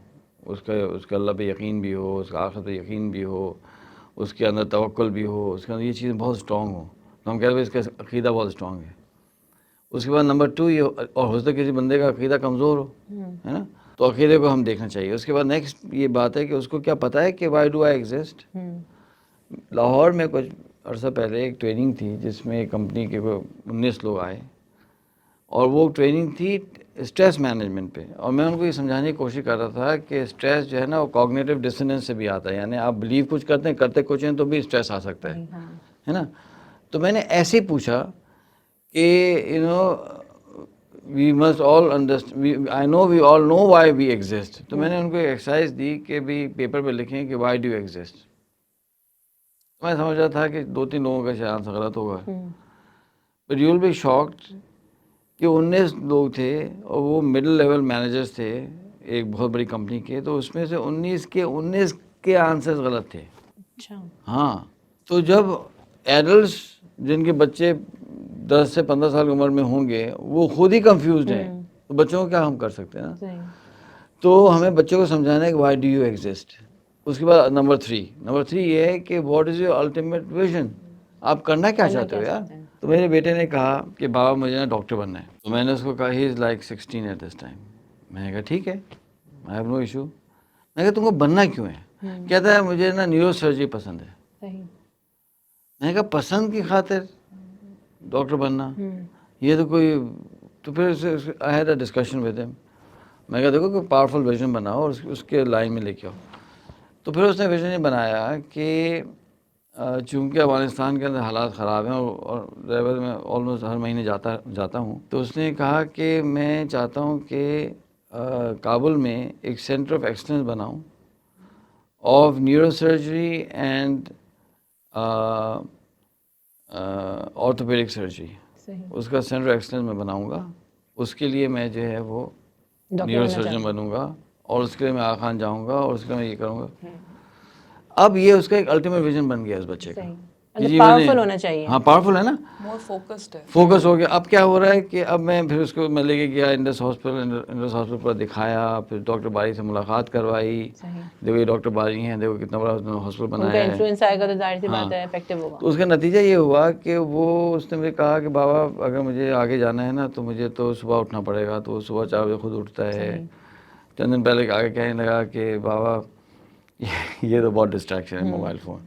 اس کا اللہ پہ یقین بھی ہو، اس کا آخرت پہ یقین بھی ہو، اس کے اندر توکل بھی ہو، اس کے اندر یہ چیزیں بہت اسٹرانگ ہوں، تو ہم کہتے ہیں اس کا عقیدہ بہت اسٹرانگ ہے. اس کے بعد نمبر 2 یہ، اور ہو سکتا ہے کسی بندے کا عقیدہ کمزور ہو، ہے نا، تو عقیدے کو ہم دیکھنا چاہیے. اس کے بعد نیکسٹ یہ بات ہے کہ اس کو کیا پتہ ہے کہ why do I exist. Lahore میں کچھ عرصہ پہلے ایک ٹریننگ تھی جس میں ایک کمپنی کے 19 لوگ آئے، اور وہ ٹریننگ تھی اسٹریس مینجمنٹ پہ. اور میں ان کو یہ سمجھانے کی کوشش کر رہا تھا کہ اسٹریس جو ہے نا وہ کوگنیٹو ڈسوننس سے بھی آتا ہے، یعنی آپ بلیو کچھ کرتے ہیں، کرتے کچھ ہیں تو بھی اسٹریس آ سکتا ہے نا. تو میں نے ایسے ہی پوچھا کہ we must all understand, I know we all know why we exist. تو میں نے ان کو ایک ایکسرسائز دی کہ بھی پیپر پہ لکھیں کہ وائی ڈو یو ایگزسٹ. میں سمجھ رہا تھا کہ 2-3 لوگوں کا شاید آنسر غلط ہوگا، but you will be shocked کہ 19 لوگ تھے اور وہ مڈل لیول مینیجرز تھے ایک بہت بڑی کمپنی کے. تو اس میں سے 19 کے آنسرز غلط تھے. اچھا. ہاں. تو جب ایڈلٹس جن کے بچے 10 سے 15 سال کی عمر میں ہوں گے وہ خود ہی کنفیوزڈ ہیں، تو بچوں کو کیا ہم کر سکتے ہیں نا. تو ہمیں بچوں کو سمجھانا ہے کہ وائی ڈو یو ایگزسٹ. اس کے بعد نمبر 3 یہ ہے کہ what is your ultimate vision, آپ کرنا کیا چاہتے ہو یار. تو میرے بیٹے نے کہا کہ بابا مجھے نا ڈاکٹر بننا ہے. تو میں نے اس کو کہا he is like 16 at this time. میں نے کہا ٹھیک ہے، آئی ہیو نو ایشو. میں نے کہا تم کو بننا کیوں ہے؟ کہتا ہے مجھے نا نیورو سرجری پسند ہے. میں نے کہا پسند کی خاطر ڈاکٹر بننا، یہ تو کوئی. تو پھر I had a discussion with ہم. میں کہا دیکھو کوئی پاورفل ویژن بناؤ اور اس کے لائن میں لے کے آؤ. تو پھر اس نے ویژن یہ بنایا کہ چونکہ افغانستان کے اندر حالات خراب ہیں اور ڈرائیور میں آلموسٹ ہر مہینے جاتا ہوں، تو اس نے کہا کہ میں چاہتا ہوں کہ کابل میں ایک سینٹر آف ایکسلنس بناؤں of neurosurgery and orthopedic surgery. صحیح اس کا سینٹر ایکسلنس میں بناؤں گا. اس کے لیے میں جو ہے وہ نیورو سرجن بنوں گا, اور اس کے لیے میں آغا خان جاؤں گا, اور اس کے لیے میں یہ کروں گا. اب یہ اس کا ایک الٹیمیٹ ویژن بن گیا اس بچے کا. پاورفل ہونا چاہیے. ہاں پاورفل ہے نا, مور فوکسڈ ہے. فوکس ہو گیا. اب کیا ہو رہا ہے کہ اب میں پھر اس کو میں لے کے گیا انڈس ہاسپٹل پر دکھایا, پھر ڈاکٹر باری سے ملاقات کروائی. دیکھو یہ ڈاکٹر باری ہیں, دیکھو کتنا بڑا ہاسپٹل بنایا ہے. انفلوئنس آئے گا تو ظاہر سی بات ہے افیکٹو ہوگا. تو اس کا نتیجہ یہ ہوا کہ اس نے مجھے کہا کہ بابا اگر مجھے آگے جانا ہے نا تو مجھے تو صبح اٹھنا پڑے گا. تو وہ صبح 4 بجے خود اٹھتا ہے. چند دن پہلے آگے کہنے لگا کہ بابا یہ تو بہت ڈسٹریکشن ہے, موبائل فون,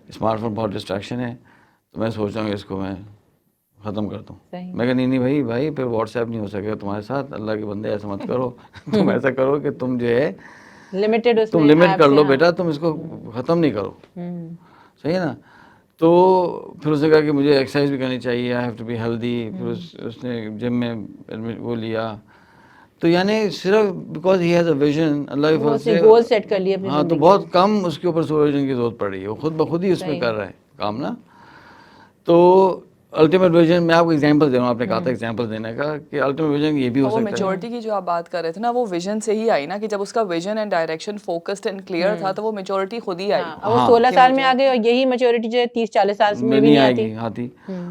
اسمارٹ فون بہت ڈسٹریکشن ہے. تو میں سوچ رہا ہوں کہ اس کو میں ختم کر دوں. میں کہا نہیں بھائی پھر واٹس ایپ نہیں ہو سکے گا تمہارے ساتھ. اللہ کے بندے ایسا مت کرو. تم ایسا کرو کہ تم جو ہے تم لمٹ کر لو بیٹا, تم اس کو ختم نہیں کرو. صحیح ہے نا. تو پھر اس نے کہا کہ مجھے ایکسرسائز بھی کرنی چاہیے, I have to be healthy. پھر اس نے جم میں وہ لیا. تو یعنی صرف because he has a vision, اللہ کے فضل سے گول سیٹ کر لیا. ہاں, تو بہت کم اس کے اوپر سپرویژن کی ضرورت پڑ رہی ہے. وہ خود بخود ہی اس میں کر رہا ہے کام نا. تو الٹیمیٹ ویژن میں آپ کو ایگزامپل دے رہا ہوں. آپ نے کہا تھا ایگزامپل دینے کا کہ الٹیمیٹ ویژن یہ بھی ہو وہ سکتا ہے. میچورٹی کی جو آپ بات کر رہے تھے نا, وہ ویژن سے ہی آئی نا, کہ جب اس کا vision and direction focused and clear تھا تو وہ میچورٹی خود ہی آئی. وہ 16 سال میں آ گئے, اور یہی میچورٹی جو ہے 30-40 سال میں بھی نہیں آتی.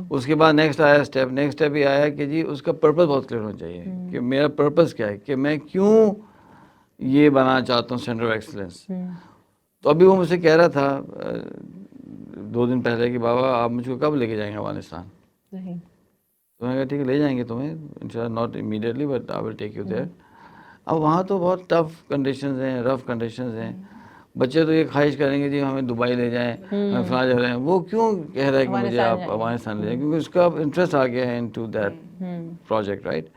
اس کے بعد نیکسٹ آیا اسٹیپ یہ آیا کہ جی اس کا پرپز بہت کلیئر ہونا چاہیے کہ میرا پرپز کیا ہے, کہ میں کیوں یہ بنانا چاہتا ہوں سینٹر آف ایکسلنس. تو ابھی وہ مجھ سے کہہ رہا تھا 2 دن پہلے کہ بابا آپ مجھ کو کب لے کے جائیں گے افغانستان. تو میں کہا ٹھیک ہے لے جائیں گے تمہیں انشاءاللہ, not immediately but I will take you there. اب وہاں تو بہت ٹف کنڈیشنز ہیں, رف کنڈیشنز ہیں. بچے تو یہ خواہش کریں گے جی ہمیں دبئی لے جائیں, ہمیں فلاں جگہ لیں. وہ کیوں کہہ رہا ہے کہ مجھے آپ افغانستان لے جائیں, کیونکہ اس کا انٹرسٹ آ گیا ہے ان ٹو دیٹ پروجیکٹ, رائٹ.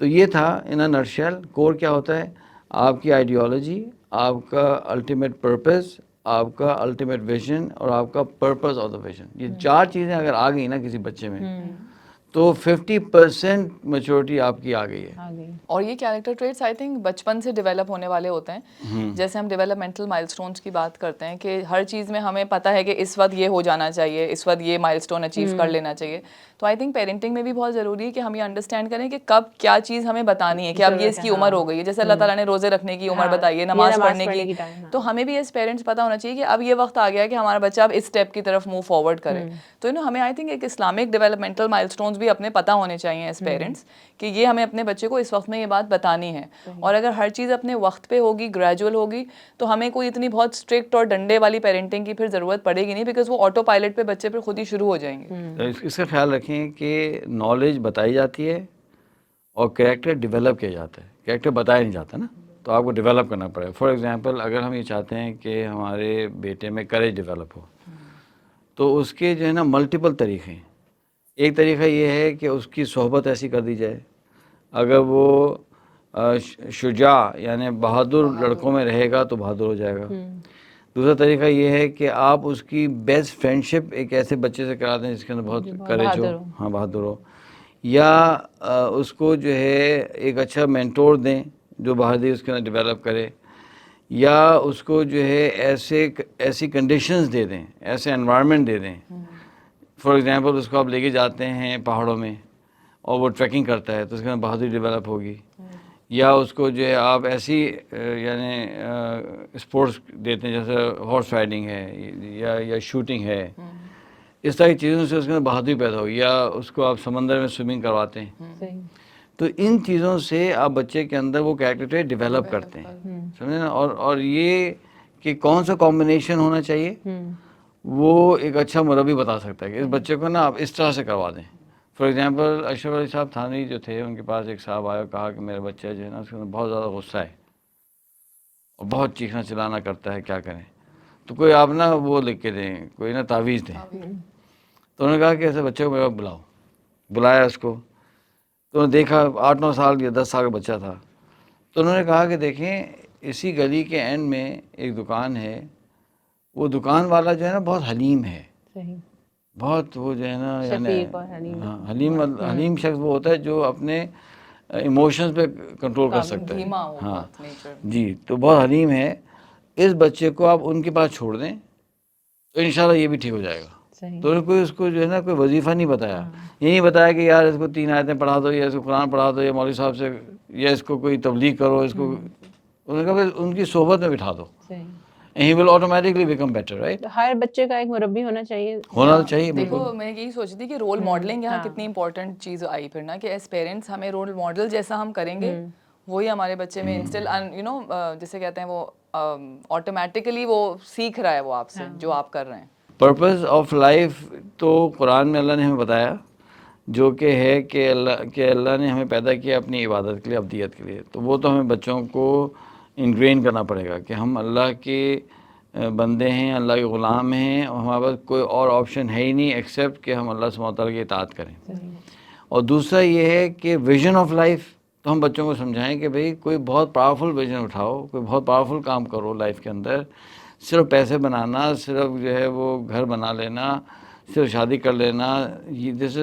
تو یہ تھا ان اے نٹشل. کور کیا ہوتا ہے, آپ کی آئیڈیالوجی, آپ کا الٹیمیٹ پرپز, آپ کا الٹیمیٹ ویژن, اور آپ کا پرپز آف دا ویژن. یہ 4 چیزیں اگر آ گئی نا کسی بچے میں تو 50% میچورٹی آپ کی آ گئی ہے. اور یہ کیریکٹر ٹریٹس آئی تھنک بچپن سے ڈیولپ ہونے والے ہوتے ہیں. جیسے ہم ڈیولپمنٹل مائل اسٹونس کی بات کرتے ہیں کہ ہر چیز میں ہمیں پتہ ہے کہ اس وقت یہ ہو جانا چاہیے, اس وقت یہ مائل اسٹون اچیو کر لینا چاہیے. تو آئی تھنک پیرنٹنگ میں بھی بہت ضروری ہے کہ ہم یہ انڈرسٹینڈ کریں کہ کب کیا چیز ہمیں بتانی ہے, کہ اب یہ اس کی عمر ہو گئی ہے. جیسے اللہ تعالیٰ نے روزے رکھنے کی عمر بتائی ہے, نماز پڑھنے کی, تو ہمیں بھی ایز پیرنٹس پتہ ہونا چاہیے کہ اب یہ وقت آ گیا کہ ہمارا بچہ اب اس اسٹیپ کی طرف موو فارورڈ کرے. تو ہمیں آئی تھنک ایک اسلامک ڈیولپمنٹل مائل اسٹونس بھی اپنے پتہ ہونے چاہیے ایز پیرنٹس کہ یہ ہمیں اپنے بچے کو اس وقت میں یہ بات بتانی ہے. اور اگر ہر چیز اپنے وقت پہ ہوگی, گریجول ہوگی, تو ہمیں کوئی اتنی بہت اسٹرکٹ اور ڈنڈے والی پیرنٹنگ کی پھر ضرورت پڑے گی نہیں, بیکاز وہ آٹو پائلٹ پہ بچے پھر خود ہی شروع ہو جائیں گے. اس کا خیال رکھیں کہ نالج بتائی جاتی ہے اور کریکٹر ڈیولپ کیا جاتا ہے. کریکٹر بتایا نہیں جاتا نا, تو آپ کو ڈیولپ کرنا پڑے گا. فار ایگزامپل اگر ہم یہ چاہتے ہیں کہ ہمارے بیٹے میں کریج ڈیولپ ہو, تو اس کے جو ہے نا ملٹیپل طریقے ہیں. ایک طریقہ یہ ہے کہ اس کی صحبت ایسی کر دی جائے, اگر وہ شجاع یعنی بہادر لڑکوں میں رہے گا تو بہادر ہو جائے گا. دوسرا طریقہ یہ ہے کہ آپ اس کی بیسٹ فرینڈشپ ایک ایسے بچے سے کرا دیں جس کے اندر بہت کریج ہو, ہاں بہادر ہو. یا اس کو جو ہے ایک اچھا مینٹور دیں جو بہادری اس کے اندر ڈیولپ کرے. یا اس کو جو ہے ایسی کنڈیشنز دے دیں, ایسے انوائرمنٹ دے دیں. فار ایگزامپل اس کو آپ لے کے جاتے ہیں پہاڑوں میں اور وہ ٹریکنگ کرتا ہے تو اس کے اندر بہادری ڈیولپ ہوگی. یا اس کو جو ہے آپ ایسی یعنی اسپورٹس دیتے ہیں جیسے ہارس رائڈنگ ہے یا شوٹنگ ہے, اس طرح کی چیزوں سے اس کے اندر بہادری پیدا ہوگی. یا اس کو آپ سمندر میں سوئمنگ کرواتے ہیں, تو ان چیزوں سے آپ بچے کے اندر وہ کریکٹر ڈیولپ کرتے ہیں, سمجھے نا. اور یہ کہ کون سا کمبینیشن ہونا چاہیے وہ ایک اچھا مربی بتا سکتا ہے کہ اس بچے کو نا آپ اس طرح سے کروا دیں. فار ایگزامپل اشرف علی صاحب تھانوی جو تھے, ان کے پاس ایک صاحب آیا, کہا کہ میرا بچہ جو ہے نا اس کے اندر بہت زیادہ غصہ ہے اور بہت چیخنا چلانا کرتا ہے, کیا کریں. تو کوئی آپ نا وہ لکھ کے دیں, کوئی نا تعویذ دیں. تو انہوں نے کہا کہ ایسے بچے کو میرا بلاؤ. بلایا اس کو, تو انہوں نے دیکھا 8-9 سال یا 10 سال کا بچہ تھا. تو انہوں نے کہا کہ دیکھیں اسی گلی کے اینڈ میں ایک دکان ہے, وہ دکان والا جو ہے نا بہت حلیم ہے, بہت وہ جو ہے نا یعنی ہاں حلیم شخص وہ ہوتا ہے جو اپنے ایموشنز پہ کنٹرول کر سکتا ہے. ہاں جی, تو بہت حلیم ہے. اس بچے کو آپ ان کے پاس چھوڑ دیں تو انشاءاللہ یہ بھی ٹھیک ہو جائے گا. تو انہوں نے کوئی اس کو جو ہے نا کوئی وظیفہ نہیں بتایا, یہ نہیں بتایا کہ یار اس کو 3 آیتیں پڑھا دو یا اس کو قرآن پڑھا دو یا مولوی صاحب سے یا اس کو کوئی تبلیغ کرو, اس کو انہوں نے کہا بھائی ان کی صحبت میں بٹھا دو, he will automatically become better, right. ہر بچے کا ایک مربی ہونا چاہیے. ہونا چاہیے دیکھو بالکل. میں یہی سوچ تھی کہ رول ماڈلنگ یہاں کتنی امپورٹنٹ چیز آئی پھر نا, کہ ایز پیرنٹس ہمیں رول ماڈل جیسا ہم کریں گے وہی ہمارے بچے میں انسٹل یو نو جسے کہتے ہیں وہ آٹومیٹکلی وہ سیکھ رہا ہے وہ آپ سے جو آپ کر رہے ہیں. پرپز آف لائف تو قرآن میں اللہ نے ہمیں بتایا, جو کہ ہے کہ اللہ نے ہمیں پیدا کیا اپنی عبادت کے لیے, ابدیت کے لیے. تو وہ تو ہمیں بچوں کو انگرین کرنا پڑے گا کہ ہم اللہ کے بندے ہیں, اللہ کے غلام ہیں, اور ہمارے پاس کوئی اور آپشن ہے ہی نہیں ایکسیپٹ کہ ہم اللہ سبحانہ وتعالیٰ کی اطاعت کریں. اور دوسرا یہ ہے کہ ویژن آف لائف, تو ہم بچوں کو سمجھائیں کہ بھئی کوئی بہت پاورفل ویژن اٹھاؤ, کوئی بہت پاورفل کام کرو لائف کے اندر. صرف پیسے بنانا, صرف جو ہے وہ گھر بنا لینا, صرف شادی کر لینا, this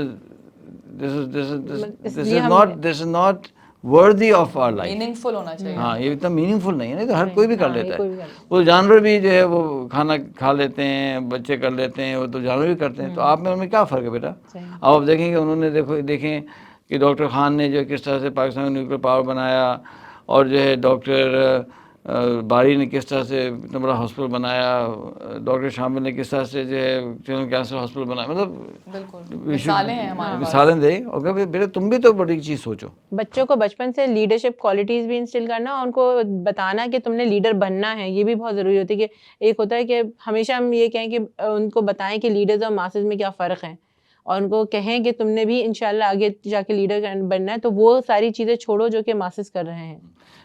is not worthy of our life. Meaningful ہونا چاہیے. ہاں یہ اتنا میننگ فل نہیں ہے, نہیں تو ہر کوئی بھی کر لیتا ہے. وہ جانور بھی جو ہے وہ کھانا کھا لیتے ہیں, بچے کر لیتے ہیں, وہ تو جانور بھی کرتے ہیں. تو آپ میں ان میں کیا فرق ہے بیٹا؟ اب آپ دیکھیں کہ انہوں نے دیکھیں کہ ڈاکٹر خان نے جو کس طرح سے پاکستان میں نیوکلیر پاور بنایا, اور جو ہے ڈاکٹر باری نے کس طرح سے اتنا بڑا ہاسپٹل بنایا, ڈاکٹر شامل نے کس طرح سے جو ہے کینسر ہاسپٹل بنایا. مطلب بالکل مثالیں ہیں ہمارے پاس. مثالیں دے, اور کہ بیٹا تم بھی تو بڑی چیز سوچو. بچوں کو بچپن سے لیڈرشپ کوالٹیز بھی انسٹل کرنا, اور ان کو بتانا کہ تم نے لیڈر بننا ہے, یہ بھی بہت ضروری ہوتی ہے. کہ ایک ہوتا ہے کہ ہمیشہ ہم یہ کہیں کہ ان کو بتائیں کہ لیڈرز اور ماسز میں کیا فرق ہے, اور ان کو کہیں کہ تم نے بھی انشاءاللہ آگے جا کے لیڈر بننا ہے. تو وہ ساری چیزیں چھوڑو جو کہ ماسز کر رہے ہیں.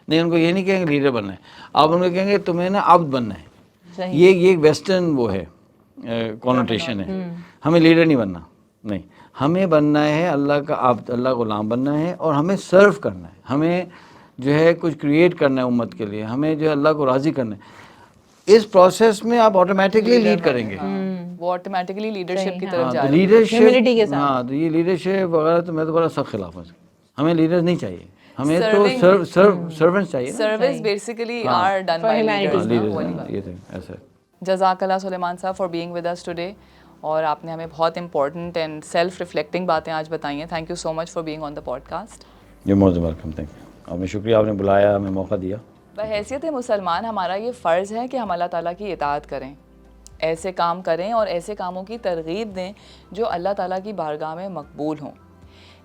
نہیں, ان کو یہ نہیں کہیں گے لیڈر بننا ہے, آپ ان کو کہیں گے تمہیں نا عبد بننا ہے. یہ ایک ویسٹرن وہ ہے کونوٹیشن ہے. ہمیں لیڈر نہیں بننا, نہیں, ہمیں بننا ہے اللہ کا عبد, اللہ غلام بننا ہے, اور ہمیں سرو کرنا ہے, ہمیں جو ہے کچھ کریٹ کرنا ہے امت کے لیے, ہمیں جو ہے اللہ کو راضی کرنا ہے. اس پروسیس میں آپ آٹومیٹکلی لیڈ کریں گے, وہ آٹومیٹکلی لیڈرشپ کی طرف جا رہے ہیں. لیڈرشپ, ہاں, تو یہ لیڈرشپ وغیرہ تو میں تو بڑا سخت خلاف ہوں. ہمیں لیڈر نہیں چاہیے, ہمیں تو سرونٹس چاہیے. Service basically are done by leaders. جزاک اللہ Suleman Sahab for being with us today, اور آپ نے ہمیں بہت امپورٹنٹ اینڈ سیلف ریفلیکٹنگ باتیں آج بتائی ہیں. Thank you so much for being on the podcast. You most welcome, thank you. آپ نے شکریہ, آپ نے بلایا, ہمیں موقع دیا. بحیثیت مسلمان ہمارا یہ فرض ہے کہ ہم اللہ تعالیٰ کی اطاعت کریں, ایسے کام کریں اور ایسے کاموں کی ترغیب دیں جو اللہ تعالیٰ کی بارگاہ میں مقبول ہوں.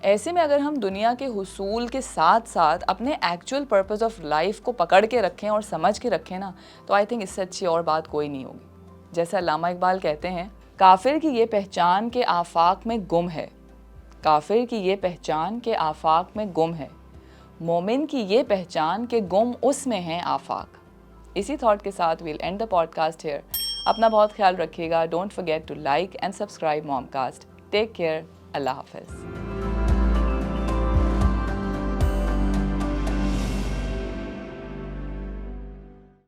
ایسے میں اگر ہم دنیا کے حصول کے ساتھ ساتھ اپنے ایکچوئل پرپز آف لائف کو پکڑ کے رکھیں اور سمجھ کے رکھیں نا, تو آئی تھنک اس سے اچھی اور بات کوئی نہیں ہوگی. جیسے علامہ اقبال کہتے ہیں, کافر کی یہ پہچان کے آفاق میں گم ہے, کافر کی یہ پہچان کے آفاق میں گم ہے, مومن کی یہ پہچان کہ گم اس میں ہیں آفاق. اسی تھاٹ کے ساتھ we'll end the podcast here. اپنا بہت خیال رکھیے گا. Don't forget to like and subscribe Mom Cast. Take care. اللہ حافظ.